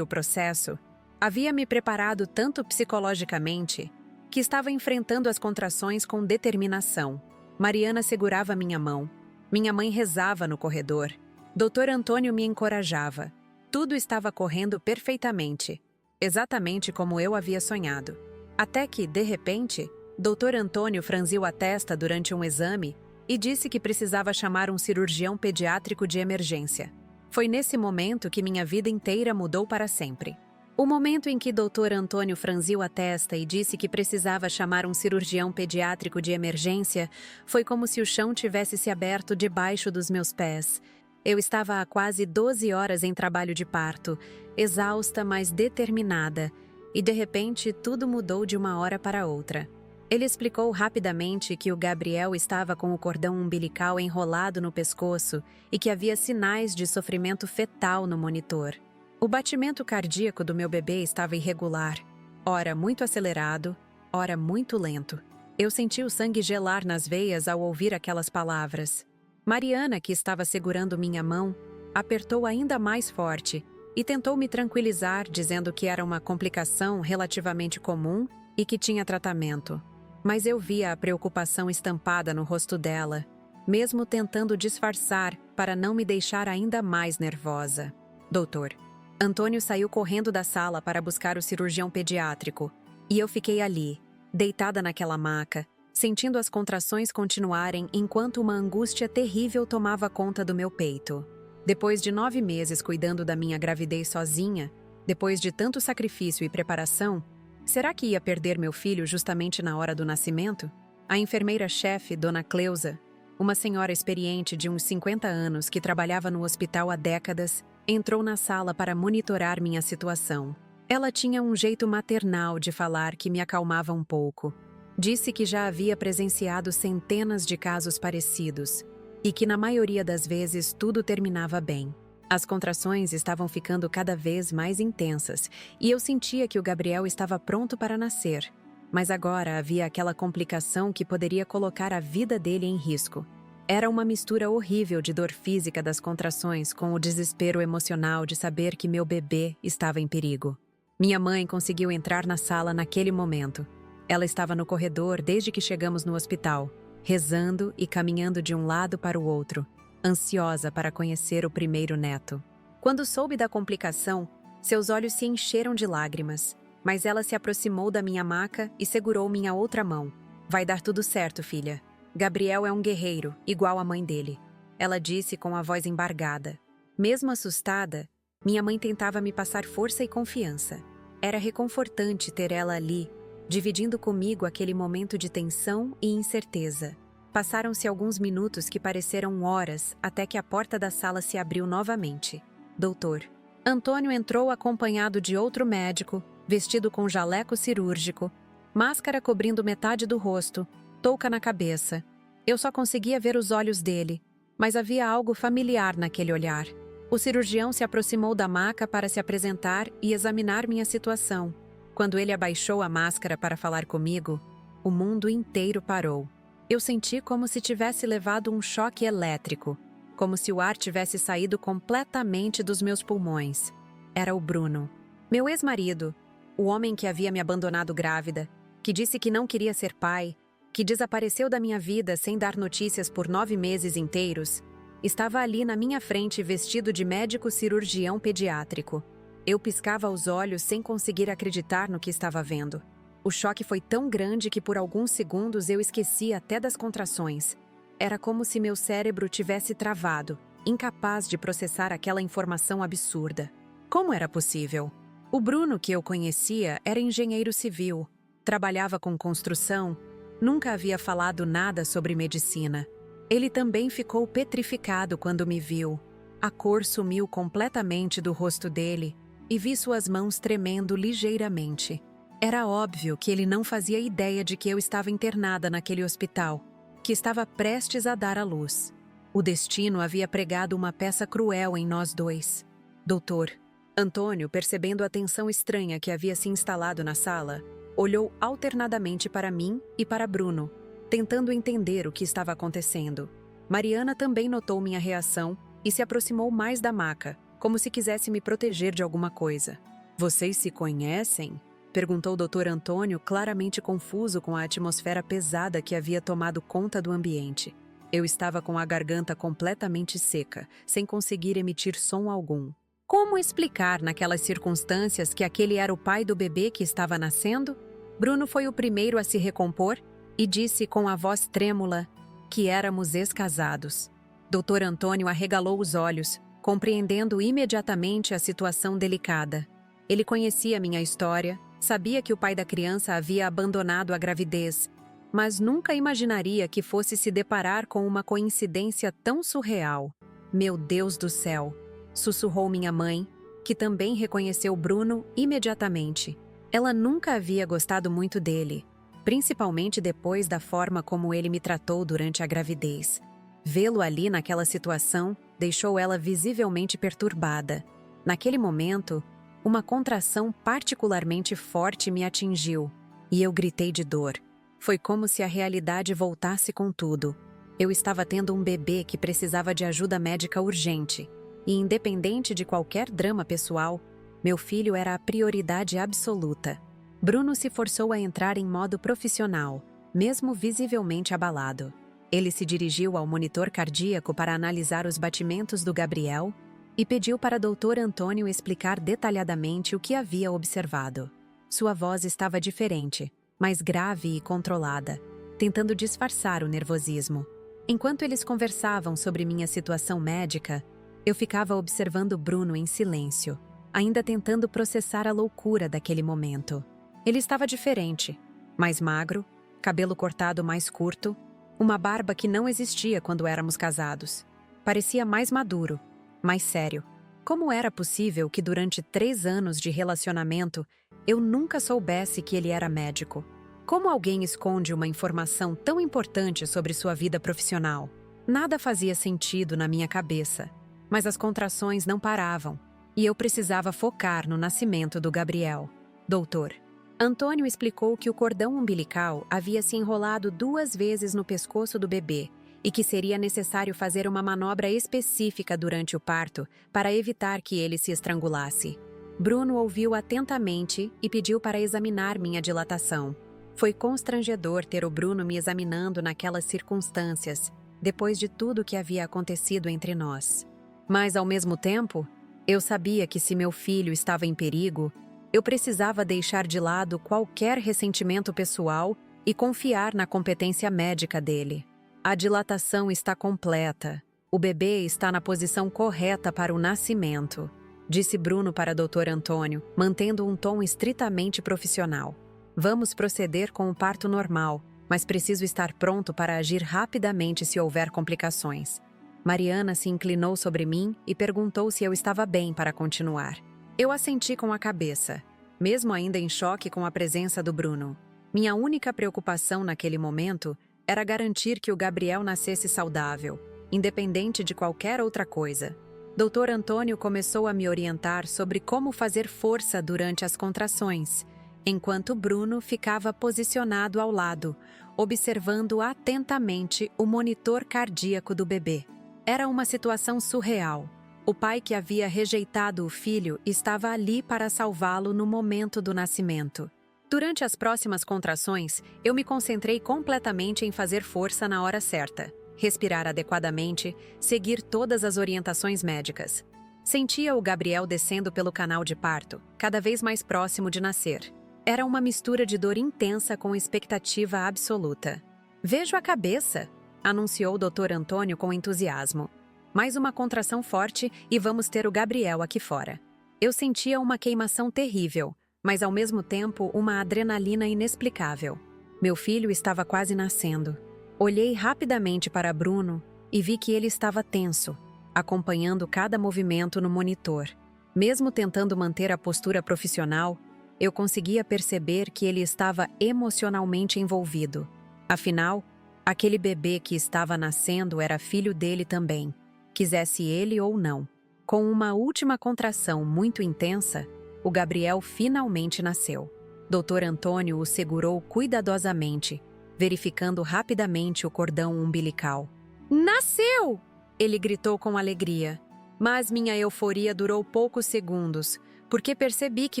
o processo, havia me preparado tanto psicologicamente, que estava enfrentando as contrações com determinação. Mariana segurava minha mão. Minha mãe rezava no corredor. Dr. Antônio me encorajava. Tudo estava correndo perfeitamente, exatamente como eu havia sonhado. Até que, de repente, Dr. Antônio franziu a testa durante um exame e disse que precisava chamar um cirurgião pediátrico de emergência. Foi nesse momento que minha vida inteira mudou para sempre. O momento em que Dr. Antônio franziu a testa e disse que precisava chamar um cirurgião pediátrico de emergência foi como se o chão tivesse se aberto debaixo dos meus pés. Eu estava há quase 12 horas em trabalho de parto, exausta, mas determinada, e de repente tudo mudou de uma hora para outra. Ele explicou rapidamente que o Gabriel estava com o cordão umbilical enrolado no pescoço e que havia sinais de sofrimento fetal no monitor. O batimento cardíaco do meu bebê estava irregular, ora muito acelerado, ora muito lento. Eu senti o sangue gelar nas veias ao ouvir aquelas palavras. Mariana, que estava segurando minha mão, apertou ainda mais forte e tentou me tranquilizar, dizendo que era uma complicação relativamente comum e que tinha tratamento. Mas eu via a preocupação estampada no rosto dela, mesmo tentando disfarçar para não me deixar ainda mais nervosa. Doutor, Antônio saiu correndo da sala para buscar o cirurgião pediátrico, e eu fiquei ali, deitada naquela maca, sentindo as contrações continuarem enquanto uma angústia terrível tomava conta do meu peito. Depois de 9 meses cuidando da minha gravidez sozinha, depois de tanto sacrifício e preparação, será que ia perder meu filho justamente na hora do nascimento? A enfermeira-chefe, Dona Cleusa, uma senhora experiente de uns 50 anos que trabalhava no hospital há décadas, entrou na sala para monitorar minha situação. Ela tinha um jeito maternal de falar que me acalmava um pouco. Disse que já havia presenciado centenas de casos parecidos e que na maioria das vezes tudo terminava bem. As contrações estavam ficando cada vez mais intensas e eu sentia que o Gabriel estava pronto para nascer. Mas agora havia aquela complicação que poderia colocar a vida dele em risco. Era uma mistura horrível de dor física das contrações com o desespero emocional de saber que meu bebê estava em perigo. Minha mãe conseguiu entrar na sala naquele momento. Ela estava no corredor desde que chegamos no hospital, rezando e caminhando de um lado para o outro, ansiosa para conhecer o primeiro neto. Quando soube da complicação, seus olhos se encheram de lágrimas, mas ela se aproximou da minha maca e segurou minha outra mão. Vai dar tudo certo, filha. Gabriel é um guerreiro, igual a mãe dele. Ela disse com a voz embargada. Mesmo assustada, minha mãe tentava me passar força e confiança. Era reconfortante ter ela ali, dividindo comigo aquele momento de tensão e incerteza. Passaram-se alguns minutos que pareceram horas até que a porta da sala se abriu novamente. Doutor. Antônio entrou acompanhado de outro médico, vestido com jaleco cirúrgico, máscara cobrindo metade do rosto, touca na cabeça. Eu só conseguia ver os olhos dele, mas havia algo familiar naquele olhar. O cirurgião se aproximou da maca para se apresentar e examinar minha situação. Quando ele abaixou a máscara para falar comigo, o mundo inteiro parou. Eu senti como se tivesse levado um choque elétrico, como se o ar tivesse saído completamente dos meus pulmões. Era o Bruno, meu ex-marido, o homem que havia me abandonado grávida, que disse que não queria ser pai, que desapareceu da minha vida sem dar notícias por 9 meses inteiros, estava ali na minha frente vestido de médico cirurgião pediátrico. Eu piscava os olhos sem conseguir acreditar no que estava vendo. O choque foi tão grande que por alguns segundos eu esqueci até das contrações. Era como se meu cérebro tivesse travado, incapaz de processar aquela informação absurda. Como era possível? O Bruno que eu conhecia era engenheiro civil, trabalhava com construção, nunca havia falado nada sobre medicina. Ele também ficou petrificado quando me viu. A cor sumiu completamente do rosto dele e vi suas mãos tremendo ligeiramente. Era óbvio que ele não fazia ideia de que eu estava internada naquele hospital, que estava prestes a dar à luz. O destino havia pregado uma peça cruel em nós dois. Doutor Antônio, percebendo a tensão estranha que havia se instalado na sala, olhou alternadamente para mim e para Bruno, tentando entender o que estava acontecendo. Mariana também notou minha reação e se aproximou mais da maca, como se quisesse me proteger de alguma coisa. "Vocês se conhecem?" perguntou o Dr. Antônio, claramente confuso com a atmosfera pesada que havia tomado conta do ambiente. Eu estava com a garganta completamente seca, sem conseguir emitir som algum. Como explicar naquelas circunstâncias que aquele era o pai do bebê que estava nascendo? Bruno foi o primeiro a se recompor e disse com a voz trêmula que éramos ex-casados. Dr. Antônio arregalou os olhos, compreendendo imediatamente a situação delicada. Ele conhecia minha história, sabia que o pai da criança havia abandonado a gravidez, mas nunca imaginaria que fosse se deparar com uma coincidência tão surreal. "Meu Deus do céu!" sussurrou minha mãe, que também reconheceu Bruno imediatamente. Ela nunca havia gostado muito dele, principalmente depois da forma como ele me tratou durante a gravidez. Vê-lo ali naquela situação deixou ela visivelmente perturbada. Naquele momento, uma contração particularmente forte me atingiu, e eu gritei de dor. Foi como se a realidade voltasse com tudo. Eu estava tendo um bebê que precisava de ajuda médica urgente, e independente de qualquer drama pessoal, meu filho era a prioridade absoluta. Bruno se forçou a entrar em modo profissional, mesmo visivelmente abalado. Ele se dirigiu ao monitor cardíaco para analisar os batimentos do Gabriel e pediu para Dr. Antônio explicar detalhadamente o que havia observado. Sua voz estava diferente, mais grave e controlada, tentando disfarçar o nervosismo. Enquanto eles conversavam sobre minha situação médica, eu ficava observando Bruno em silêncio, ainda tentando processar a loucura daquele momento. Ele estava diferente, mais magro, cabelo cortado mais curto, uma barba que não existia quando éramos casados. Parecia mais maduro, mais sério. Como era possível que durante 3 anos de relacionamento eu nunca soubesse que ele era médico? Como alguém esconde uma informação tão importante sobre sua vida profissional? Nada fazia sentido na minha cabeça, mas as contrações não paravam, e eu precisava focar no nascimento do Gabriel. Doutor Antônio explicou que o cordão umbilical havia se enrolado 2 vezes no pescoço do bebê e que seria necessário fazer uma manobra específica durante o parto para evitar que ele se estrangulasse. Bruno ouviu atentamente e pediu para examinar minha dilatação. Foi constrangedor ter o Bruno me examinando naquelas circunstâncias, depois de tudo que havia acontecido entre nós. Mas, ao mesmo tempo, eu sabia que se meu filho estava em perigo, eu precisava deixar de lado qualquer ressentimento pessoal e confiar na competência médica dele. A dilatação está completa. O bebê está na posição correta para o nascimento, disse Bruno para Dr. Antônio, mantendo um tom estritamente profissional. Vamos proceder com o parto normal, mas preciso estar pronto para agir rapidamente se houver complicações. Mariana se inclinou sobre mim e perguntou se eu estava bem para continuar. Eu assenti com a cabeça, mesmo ainda em choque com a presença do Bruno. Minha única preocupação naquele momento era garantir que o Gabriel nascesse saudável, independente de qualquer outra coisa. Dr. Antônio começou a me orientar sobre como fazer força durante as contrações, enquanto Bruno ficava posicionado ao lado, observando atentamente o monitor cardíaco do bebê. Era uma situação surreal. O pai que havia rejeitado o filho estava ali para salvá-lo no momento do nascimento. Durante as próximas contrações, eu me concentrei completamente em fazer força na hora certa, respirar adequadamente, seguir todas as orientações médicas. Sentia o Gabriel descendo pelo canal de parto, cada vez mais próximo de nascer. Era uma mistura de dor intensa com expectativa absoluta. "Vejo a cabeça", anunciou o Dr. Antônio com entusiasmo. "Mais uma contração forte e vamos ter o Gabriel aqui fora." Eu sentia uma queimação terrível, mas ao mesmo tempo uma adrenalina inexplicável. Meu filho estava quase nascendo. Olhei rapidamente para Bruno e vi que ele estava tenso, acompanhando cada movimento no monitor. Mesmo tentando manter a postura profissional, eu conseguia perceber que ele estava emocionalmente envolvido. Afinal, aquele bebê que estava nascendo era filho dele também, quisesse ele ou não. Com uma última contração muito intensa, o Gabriel finalmente nasceu. Dr. Antônio o segurou cuidadosamente, verificando rapidamente o cordão umbilical. "Nasceu!" ele gritou com alegria. Mas minha euforia durou poucos segundos, porque percebi que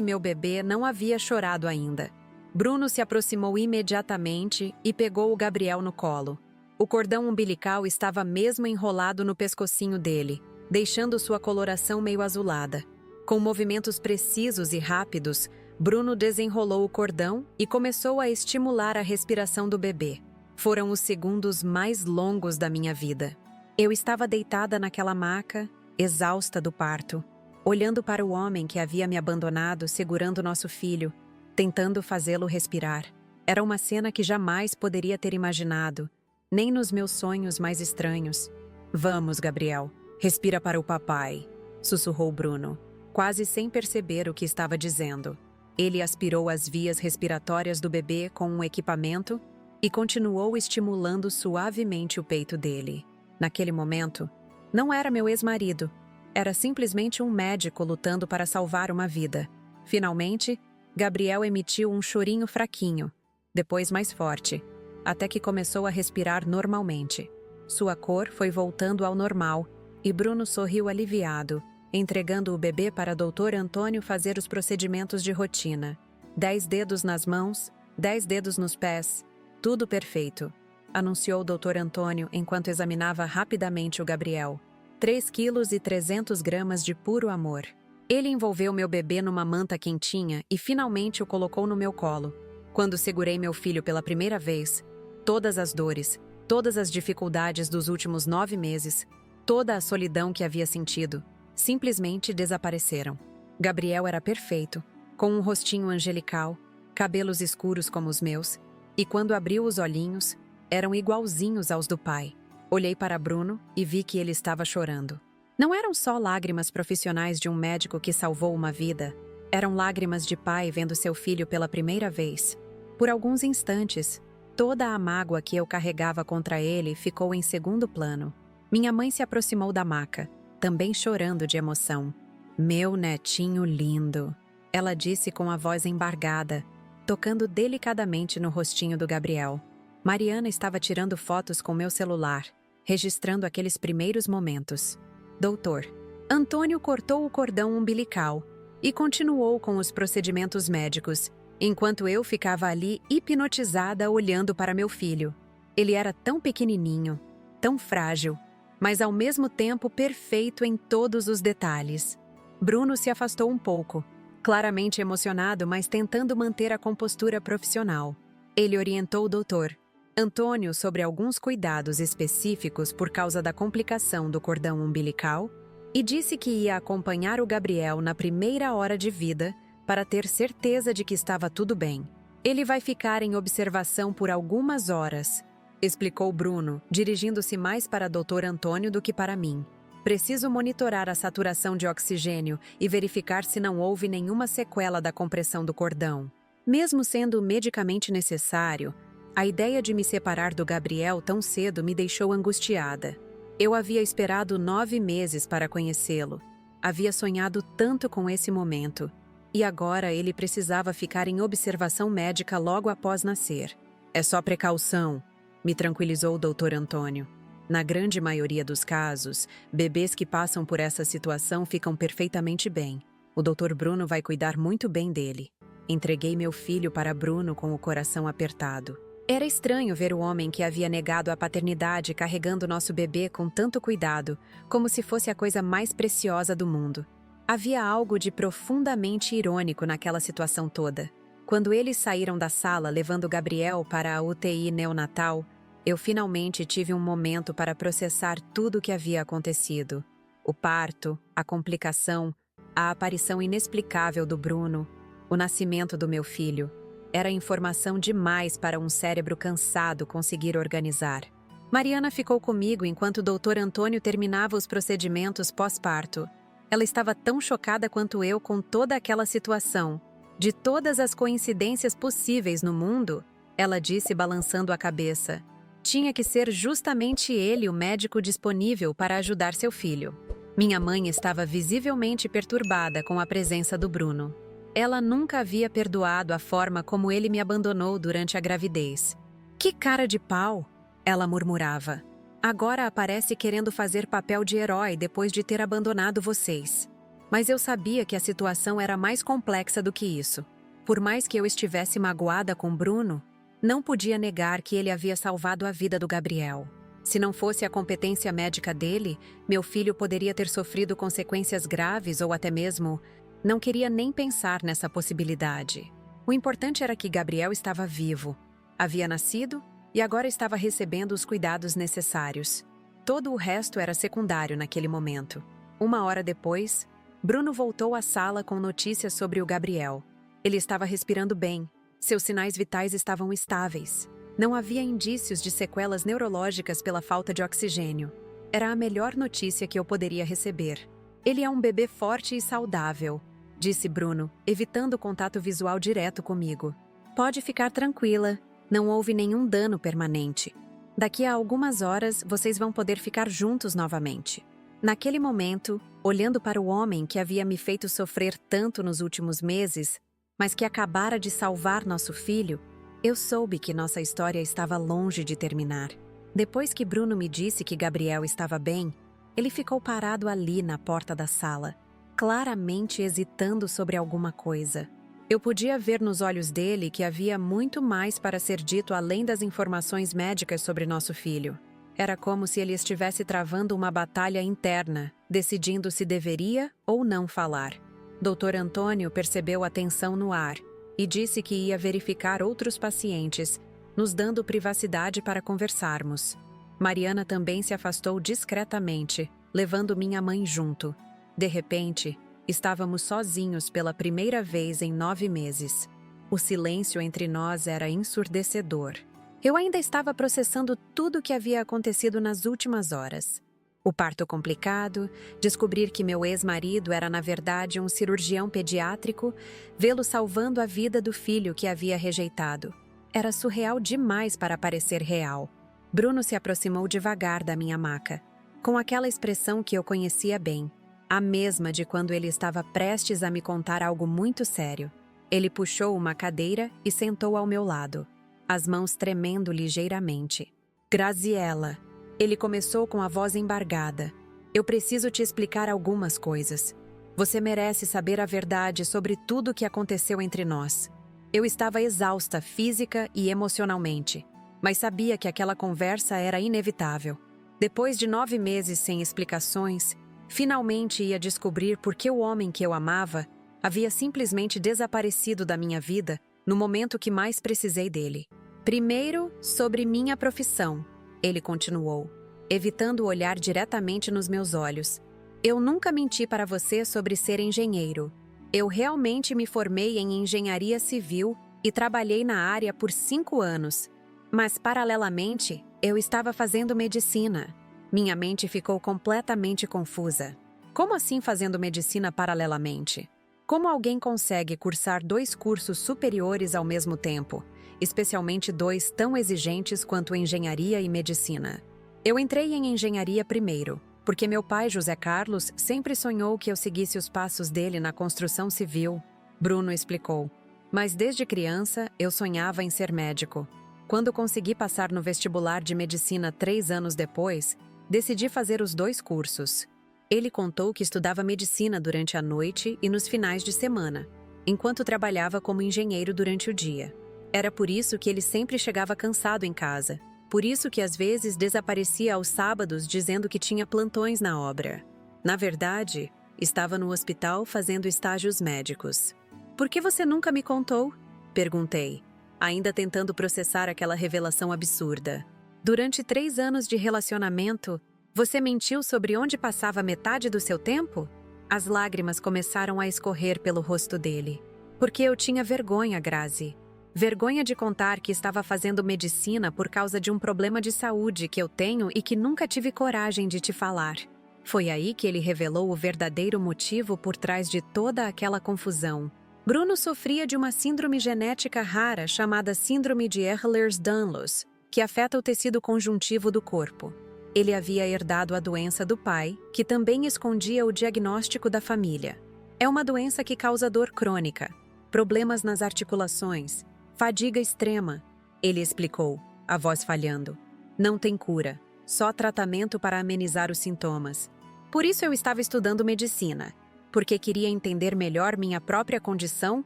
meu bebê não havia chorado ainda. Bruno se aproximou imediatamente e pegou o Gabriel no colo. O cordão umbilical estava mesmo enrolado no pescocinho dele, deixando sua coloração meio azulada. Com movimentos precisos e rápidos, Bruno desenrolou o cordão e começou a estimular a respiração do bebê. Foram os segundos mais longos da minha vida. Eu estava deitada naquela maca, exausta do parto, olhando para o homem que havia me abandonado segurando nosso filho, tentando fazê-lo respirar. Era uma cena que jamais poderia ter imaginado, nem nos meus sonhos mais estranhos. "Vamos, Gabriel, respira para o papai", sussurrou Bruno, quase sem perceber o que estava dizendo. Ele aspirou as vias respiratórias do bebê com um equipamento e continuou estimulando suavemente o peito dele. Naquele momento, não era meu ex-marido, era simplesmente um médico lutando para salvar uma vida. Finalmente, Gabriel emitiu um chorinho fraquinho, depois mais forte, até que começou a respirar normalmente. Sua cor foi voltando ao normal e Bruno sorriu aliviado, entregando o bebê para Dr. Antônio fazer os procedimentos de rotina. 10 dedos nas mãos, 10 dedos nos pés, tudo perfeito, anunciou o Dr. Antônio enquanto examinava rapidamente o Gabriel. 3,3 kg de puro amor. Ele envolveu meu bebê numa manta quentinha e finalmente o colocou no meu colo. Quando segurei meu filho pela primeira vez, todas as dores, todas as dificuldades dos últimos 9 meses, toda a solidão que havia sentido, simplesmente desapareceram. Gabriel era perfeito, com um rostinho angelical, cabelos escuros como os meus, e quando abriu os olhinhos, eram igualzinhos aos do pai. Olhei para Bruno e vi que ele estava chorando. Não eram só lágrimas profissionais de um médico que salvou uma vida, eram lágrimas de pai vendo seu filho pela primeira vez. Por alguns instantes, toda a mágoa que eu carregava contra ele ficou em segundo plano. Minha mãe se aproximou da maca, também chorando de emoção. "Meu netinho lindo", ela disse com a voz embargada, tocando delicadamente no rostinho do Gabriel. Mariana estava tirando fotos com meu celular, registrando aqueles primeiros momentos. Doutor Antônio cortou o cordão umbilical e continuou com os procedimentos médicos, enquanto eu ficava ali hipnotizada olhando para meu filho. Ele era tão pequenininho, tão frágil, mas ao mesmo tempo perfeito em todos os detalhes. Bruno se afastou um pouco, claramente emocionado, mas tentando manter a compostura profissional. Ele orientou o doutor Antônio sobre alguns cuidados específicos por causa da complicação do cordão umbilical e disse que ia acompanhar o Gabriel na primeira hora de vida para ter certeza de que estava tudo bem. "Ele vai ficar em observação por algumas horas", explicou Bruno, dirigindo-se mais para Dr. Antônio do que para mim. "Preciso monitorar a saturação de oxigênio e verificar se não houve nenhuma sequela da compressão do cordão." Mesmo sendo medicamente necessário, a ideia de me separar do Gabriel tão cedo me deixou angustiada. Eu havia esperado 9 meses para conhecê-lo. Havia sonhado tanto com esse momento. E agora ele precisava ficar em observação médica logo após nascer. "É só precaução", me tranquilizou o Dr. Antônio. "Na grande maioria dos casos, bebês que passam por essa situação ficam perfeitamente bem. O Dr. Bruno vai cuidar muito bem dele." Entreguei meu filho para Bruno com o coração apertado. Era estranho ver o homem que havia negado a paternidade carregando nosso bebê com tanto cuidado, como se fosse a coisa mais preciosa do mundo. Havia algo de profundamente irônico naquela situação toda. Quando eles saíram da sala levando Gabriel para a UTI neonatal, eu finalmente tive um momento para processar tudo o que havia acontecido. O parto, a complicação, a aparição inexplicável do Bruno, o nascimento do meu filho. Era informação demais para um cérebro cansado conseguir organizar. Mariana ficou comigo enquanto o Dr. Antônio terminava os procedimentos pós-parto. Ela estava tão chocada quanto eu com toda aquela situação. De todas as coincidências possíveis no mundo, ela disse balançando a cabeça, tinha que ser justamente ele o médico disponível para ajudar seu filho. Minha mãe estava visivelmente perturbada com a presença do Bruno. Ela nunca havia perdoado a forma como ele me abandonou durante a gravidez. Que cara de pau! Ela murmurava. Agora aparece querendo fazer papel de herói depois de ter abandonado vocês. Mas eu sabia que a situação era mais complexa do que isso. Por mais que eu estivesse magoada com Bruno, não podia negar que ele havia salvado a vida do Gabriel. Se não fosse a competência médica dele, meu filho poderia ter sofrido consequências graves ou até mesmo... Não queria nem pensar nessa possibilidade. O importante era que Gabriel estava vivo. Havia nascido e agora estava recebendo os cuidados necessários. Todo o resto era secundário naquele momento. 1 hora depois, Bruno voltou à sala com notícias sobre o Gabriel. Ele estava respirando bem. Seus sinais vitais estavam estáveis. Não havia indícios de sequelas neurológicas pela falta de oxigênio. Era a melhor notícia que eu poderia receber. Ele é um bebê forte e saudável, disse Bruno, evitando o contato visual direto comigo. Pode ficar tranquila, não houve nenhum dano permanente. Daqui a algumas horas, vocês vão poder ficar juntos novamente. Naquele momento, olhando para o homem que havia me feito sofrer tanto nos últimos meses, mas que acabara de salvar nosso filho, eu soube que nossa história estava longe de terminar. Depois que Bruno me disse que Gabriel estava bem, ele ficou parado ali na porta da sala, claramente hesitando sobre alguma coisa. Eu podia ver nos olhos dele que havia muito mais para ser dito além das informações médicas sobre nosso filho. Era como se ele estivesse travando uma batalha interna, decidindo se deveria ou não falar. Dr. Antônio percebeu a tensão no ar e disse que ia verificar outros pacientes, nos dando privacidade para conversarmos. Mariana também se afastou discretamente, levando minha mãe junto. De repente, estávamos sozinhos pela primeira vez em 9 meses. O silêncio entre nós era ensurdecedor. Eu ainda estava processando tudo o que havia acontecido nas últimas horas. O parto complicado, descobrir que meu ex-marido era na verdade um cirurgião pediátrico, vê-lo salvando a vida do filho que havia rejeitado. Era surreal demais para parecer real. Bruno se aproximou devagar da minha maca, com aquela expressão que eu conhecia bem, a mesma de quando ele estava prestes a me contar algo muito sério. Ele puxou uma cadeira e sentou ao meu lado, as mãos tremendo ligeiramente. Graziela, ele começou com a voz embargada. Eu preciso te explicar algumas coisas. Você merece saber a verdade sobre tudo o que aconteceu entre nós. Eu estava exausta física e emocionalmente, mas sabia que aquela conversa era inevitável. Depois de 9 meses sem explicações, finalmente ia descobrir por que o homem que eu amava havia simplesmente desaparecido da minha vida no momento que mais precisei dele. Primeiro, sobre minha profissão, ele continuou, evitando olhar diretamente nos meus olhos. Eu nunca menti para você sobre ser engenheiro. Eu realmente me formei em engenharia civil e trabalhei na área por 5 anos. Mas, paralelamente, eu estava fazendo medicina. Minha mente ficou completamente confusa. Como assim fazendo medicina paralelamente? Como alguém consegue cursar 2 cursos superiores ao mesmo tempo, especialmente 2 tão exigentes quanto engenharia e medicina? Eu entrei em engenharia primeiro, porque meu pai, José Carlos, sempre sonhou que eu seguisse os passos dele na construção civil, Bruno explicou. Mas desde criança, eu sonhava em ser médico. Quando consegui passar no vestibular de medicina 3 anos depois, decidi fazer os 2 cursos. Ele contou que estudava medicina durante a noite e nos finais de semana. enquanto trabalhava como engenheiro durante o dia. Era por isso que ele sempre chegava cansado em casa. Por isso que às vezes desaparecia aos sábados dizendo que tinha plantões na obra. Na verdade, estava no hospital fazendo estágios médicos. "Por que você nunca me contou?" perguntei, ainda tentando processar aquela revelação absurda. "Durante 3 anos de relacionamento, você mentiu sobre onde passava metade do seu tempo?" As lágrimas começaram a escorrer pelo rosto dele. "Porque eu tinha vergonha, Grazi. Vergonha de contar que estava fazendo medicina por causa de um problema de saúde que eu tenho e que nunca tive coragem de te falar." Foi aí que ele revelou o verdadeiro motivo por trás de toda aquela confusão. Bruno sofria de uma síndrome genética rara chamada Síndrome de Ehlers-Danlos, que afeta o tecido conjuntivo do corpo. Ele havia herdado a doença do pai, que também escondia o diagnóstico da família. É uma doença que causa dor crônica, problemas nas articulações, fadiga extrema, ele explicou, a voz falhando. "Não tem cura, só tratamento para amenizar os sintomas. Por isso eu estava estudando medicina, porque queria entender melhor minha própria condição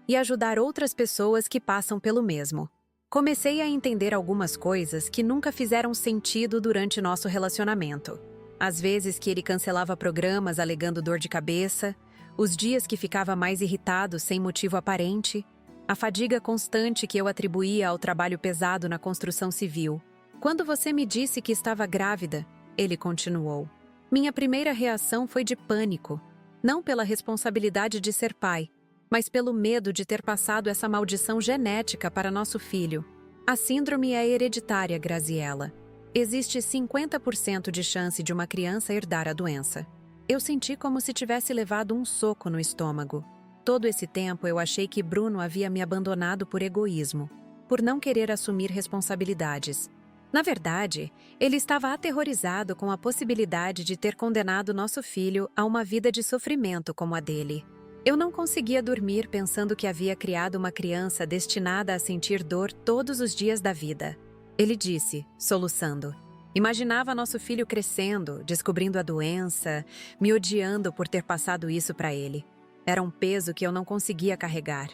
e ajudar outras pessoas que passam pelo mesmo. Comecei a entender algumas coisas que nunca fizeram sentido durante nosso relacionamento. Às vezes que ele cancelava programas alegando dor de cabeça, os dias que ficava mais irritado sem motivo aparente, a fadiga constante que eu atribuía ao trabalho pesado na construção civil. Quando você me disse que estava grávida, ele continuou. Minha primeira reação foi de pânico, não pela responsabilidade de ser pai, mas pelo medo de ter passado essa maldição genética para nosso filho. A síndrome é hereditária, Graziella. Existe 50% de chance de uma criança herdar a doença. Eu senti como se tivesse levado um soco no estômago. Todo esse tempo eu achei que Bruno havia me abandonado por egoísmo, por não querer assumir responsabilidades. Na verdade, ele estava aterrorizado com a possibilidade de ter condenado nosso filho a uma vida de sofrimento como a dele. Eu não conseguia dormir pensando que havia criado uma criança destinada a sentir dor todos os dias da vida. Ele disse, soluçando. Imaginava nosso filho crescendo, descobrindo a doença, me odiando por ter passado isso para ele. Era um peso que eu não conseguia carregar.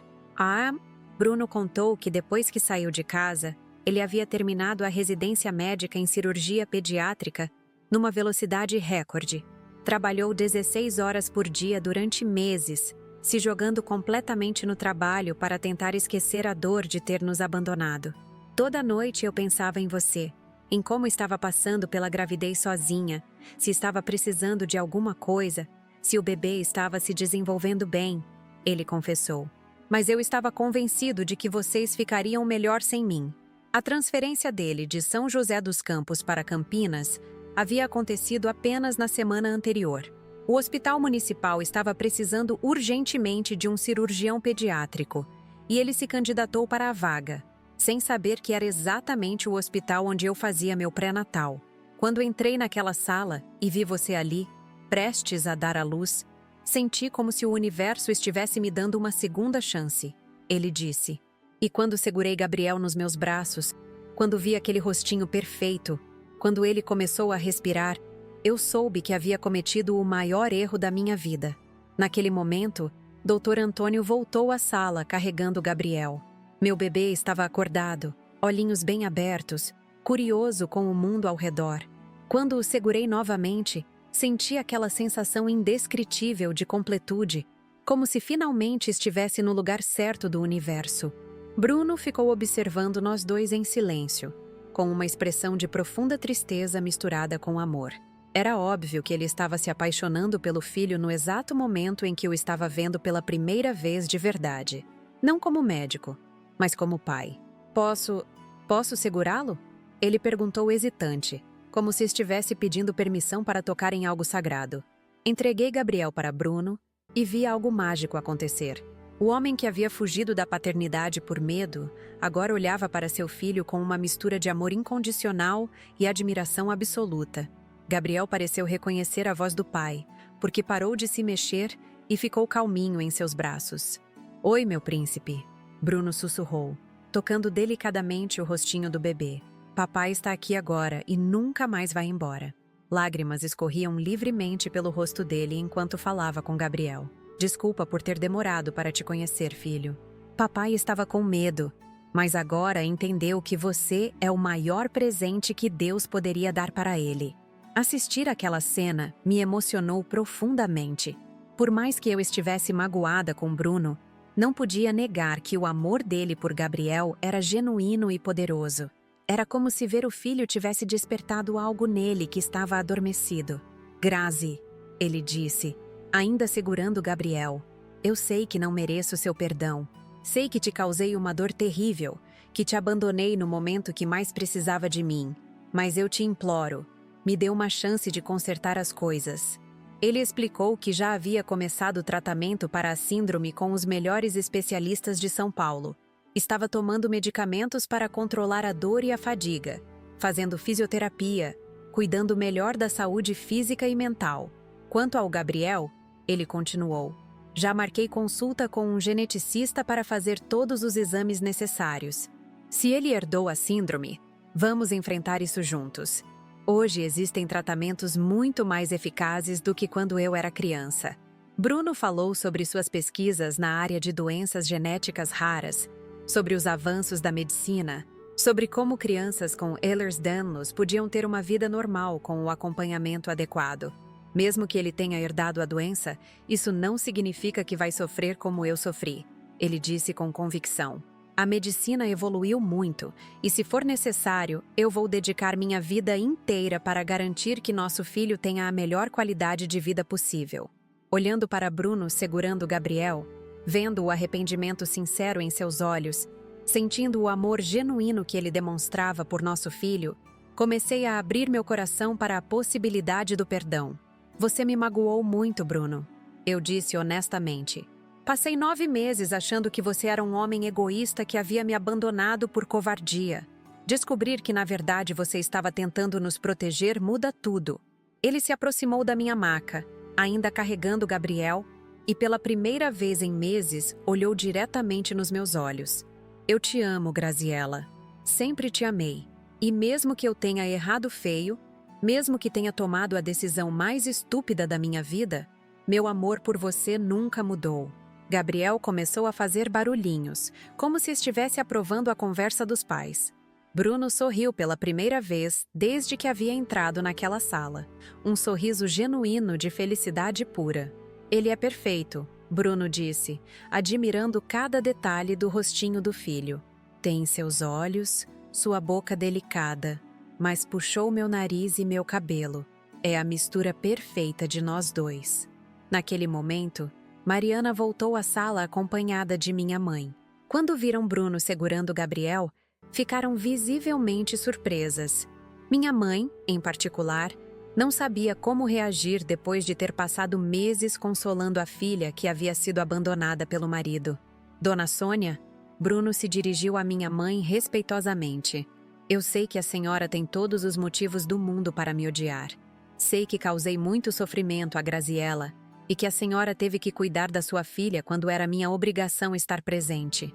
Bruno contou que depois que saiu de casa, ele havia terminado a residência médica em cirurgia pediátrica numa velocidade recorde. Trabalhou 16 horas por dia durante meses, se jogando completamente no trabalho para tentar esquecer a dor de ter nos abandonado. Toda noite eu pensava em você, em como estava passando pela gravidez sozinha, se estava precisando de alguma coisa, se o bebê estava se desenvolvendo bem, ele confessou. Mas eu estava convencido de que vocês ficariam melhor sem mim. A transferência dele de São José dos Campos para Campinas havia acontecido apenas na semana anterior. O hospital municipal estava precisando urgentemente de um cirurgião pediátrico, e ele se candidatou para a vaga, sem saber que era exatamente o hospital onde eu fazia meu pré-natal. Quando entrei naquela sala e vi você ali, prestes a dar à luz, senti como se o universo estivesse me dando uma segunda chance, ele disse. E quando segurei Gabriel nos meus braços, quando vi aquele rostinho perfeito, quando ele começou a respirar, eu soube que havia cometido o maior erro da minha vida. Naquele momento, Dr. Antônio voltou à sala carregando Gabriel. Meu bebê estava acordado, olhinhos bem abertos, curioso com o mundo ao redor. Quando o segurei novamente, senti aquela sensação indescritível de completude, como se finalmente estivesse no lugar certo do universo. Bruno ficou observando nós dois em silêncio, com uma expressão de profunda tristeza misturada com amor. Era óbvio que ele estava se apaixonando pelo filho no exato momento em que o estava vendo pela primeira vez de verdade. Não como médico, mas como pai. Posso segurá-lo? Ele perguntou hesitante, como se estivesse pedindo permissão para tocar em algo sagrado. Entreguei Gabriel para Bruno e vi algo mágico acontecer. O homem que havia fugido da paternidade por medo, agora olhava para seu filho com uma mistura de amor incondicional e admiração absoluta. Gabriel pareceu reconhecer a voz do pai, porque parou de se mexer e ficou calminho em seus braços. "Oi, meu príncipe", Bruno sussurrou, tocando delicadamente o rostinho do bebê. "Papai está aqui agora e nunca mais vai embora." Lágrimas escorriam livremente pelo rosto dele enquanto falava com Gabriel. Desculpa por ter demorado para te conhecer, filho. Papai estava com medo, mas agora entendeu que você é o maior presente que Deus poderia dar para ele. Assistir aquela cena me emocionou profundamente. Por mais que eu estivesse magoada com Bruno, não podia negar que o amor dele por Gabriel era genuíno e poderoso. Era como se ver o filho tivesse despertado algo nele que estava adormecido. Grazi, ele disse, ainda segurando Gabriel, eu sei que não mereço seu perdão. Sei que te causei uma dor terrível, que te abandonei no momento que mais precisava de mim. Mas eu te imploro, me dê uma chance de consertar as coisas. Ele explicou que já havia começado o tratamento para a síndrome com os melhores especialistas de São Paulo. Estava tomando medicamentos para controlar a dor e a fadiga, fazendo fisioterapia, cuidando melhor da saúde física e mental. Quanto ao Gabriel, ele continuou, já marquei consulta com um geneticista para fazer todos os exames necessários. Se ele herdou a síndrome, vamos enfrentar isso juntos. Hoje existem tratamentos muito mais eficazes do que quando eu era criança. Bruno falou sobre suas pesquisas na área de doenças genéticas raras, sobre os avanços da medicina, sobre como crianças com Ehlers-Danlos podiam ter uma vida normal com o acompanhamento adequado. Mesmo que ele tenha herdado a doença, isso não significa que vai sofrer como eu sofri, ele disse com convicção. A medicina evoluiu muito, e se for necessário, eu vou dedicar minha vida inteira para garantir que nosso filho tenha a melhor qualidade de vida possível. Olhando para Bruno segurando Gabriel, vendo o arrependimento sincero em seus olhos, sentindo o amor genuíno que ele demonstrava por nosso filho, comecei a abrir meu coração para a possibilidade do perdão. Você me magoou muito, Bruno. Eu disse honestamente. Passei 9 meses achando que você era um homem egoísta que havia me abandonado por covardia. Descobrir que, na verdade, você estava tentando nos proteger muda tudo. Ele se aproximou da minha maca, ainda carregando Gabriel, e pela primeira vez em meses olhou diretamente nos meus olhos. Eu te amo, Graziella. Sempre te amei. E mesmo que eu tenha errado feio, mesmo que tenha tomado a decisão mais estúpida da minha vida, meu amor por você nunca mudou. Gabriel começou a fazer barulhinhos, como se estivesse aprovando a conversa dos pais. Bruno sorriu pela primeira vez desde que havia entrado naquela sala. Um sorriso genuíno de felicidade pura. Ele é perfeito, Bruno disse, admirando cada detalhe do rostinho do filho. Tem seus olhos, sua boca delicada, mas puxou meu nariz e meu cabelo. É a mistura perfeita de nós dois. Naquele momento, Mariana voltou à sala acompanhada de minha mãe. Quando viram Bruno segurando Gabriel, ficaram visivelmente surpresas. Minha mãe, em particular, não sabia como reagir depois de ter passado meses consolando a filha que havia sido abandonada pelo marido. Dona Sônia, Bruno se dirigiu à minha mãe respeitosamente. Eu sei que a senhora tem todos os motivos do mundo para me odiar. Sei que causei muito sofrimento a Graziella e que a senhora teve que cuidar da sua filha quando era minha obrigação estar presente.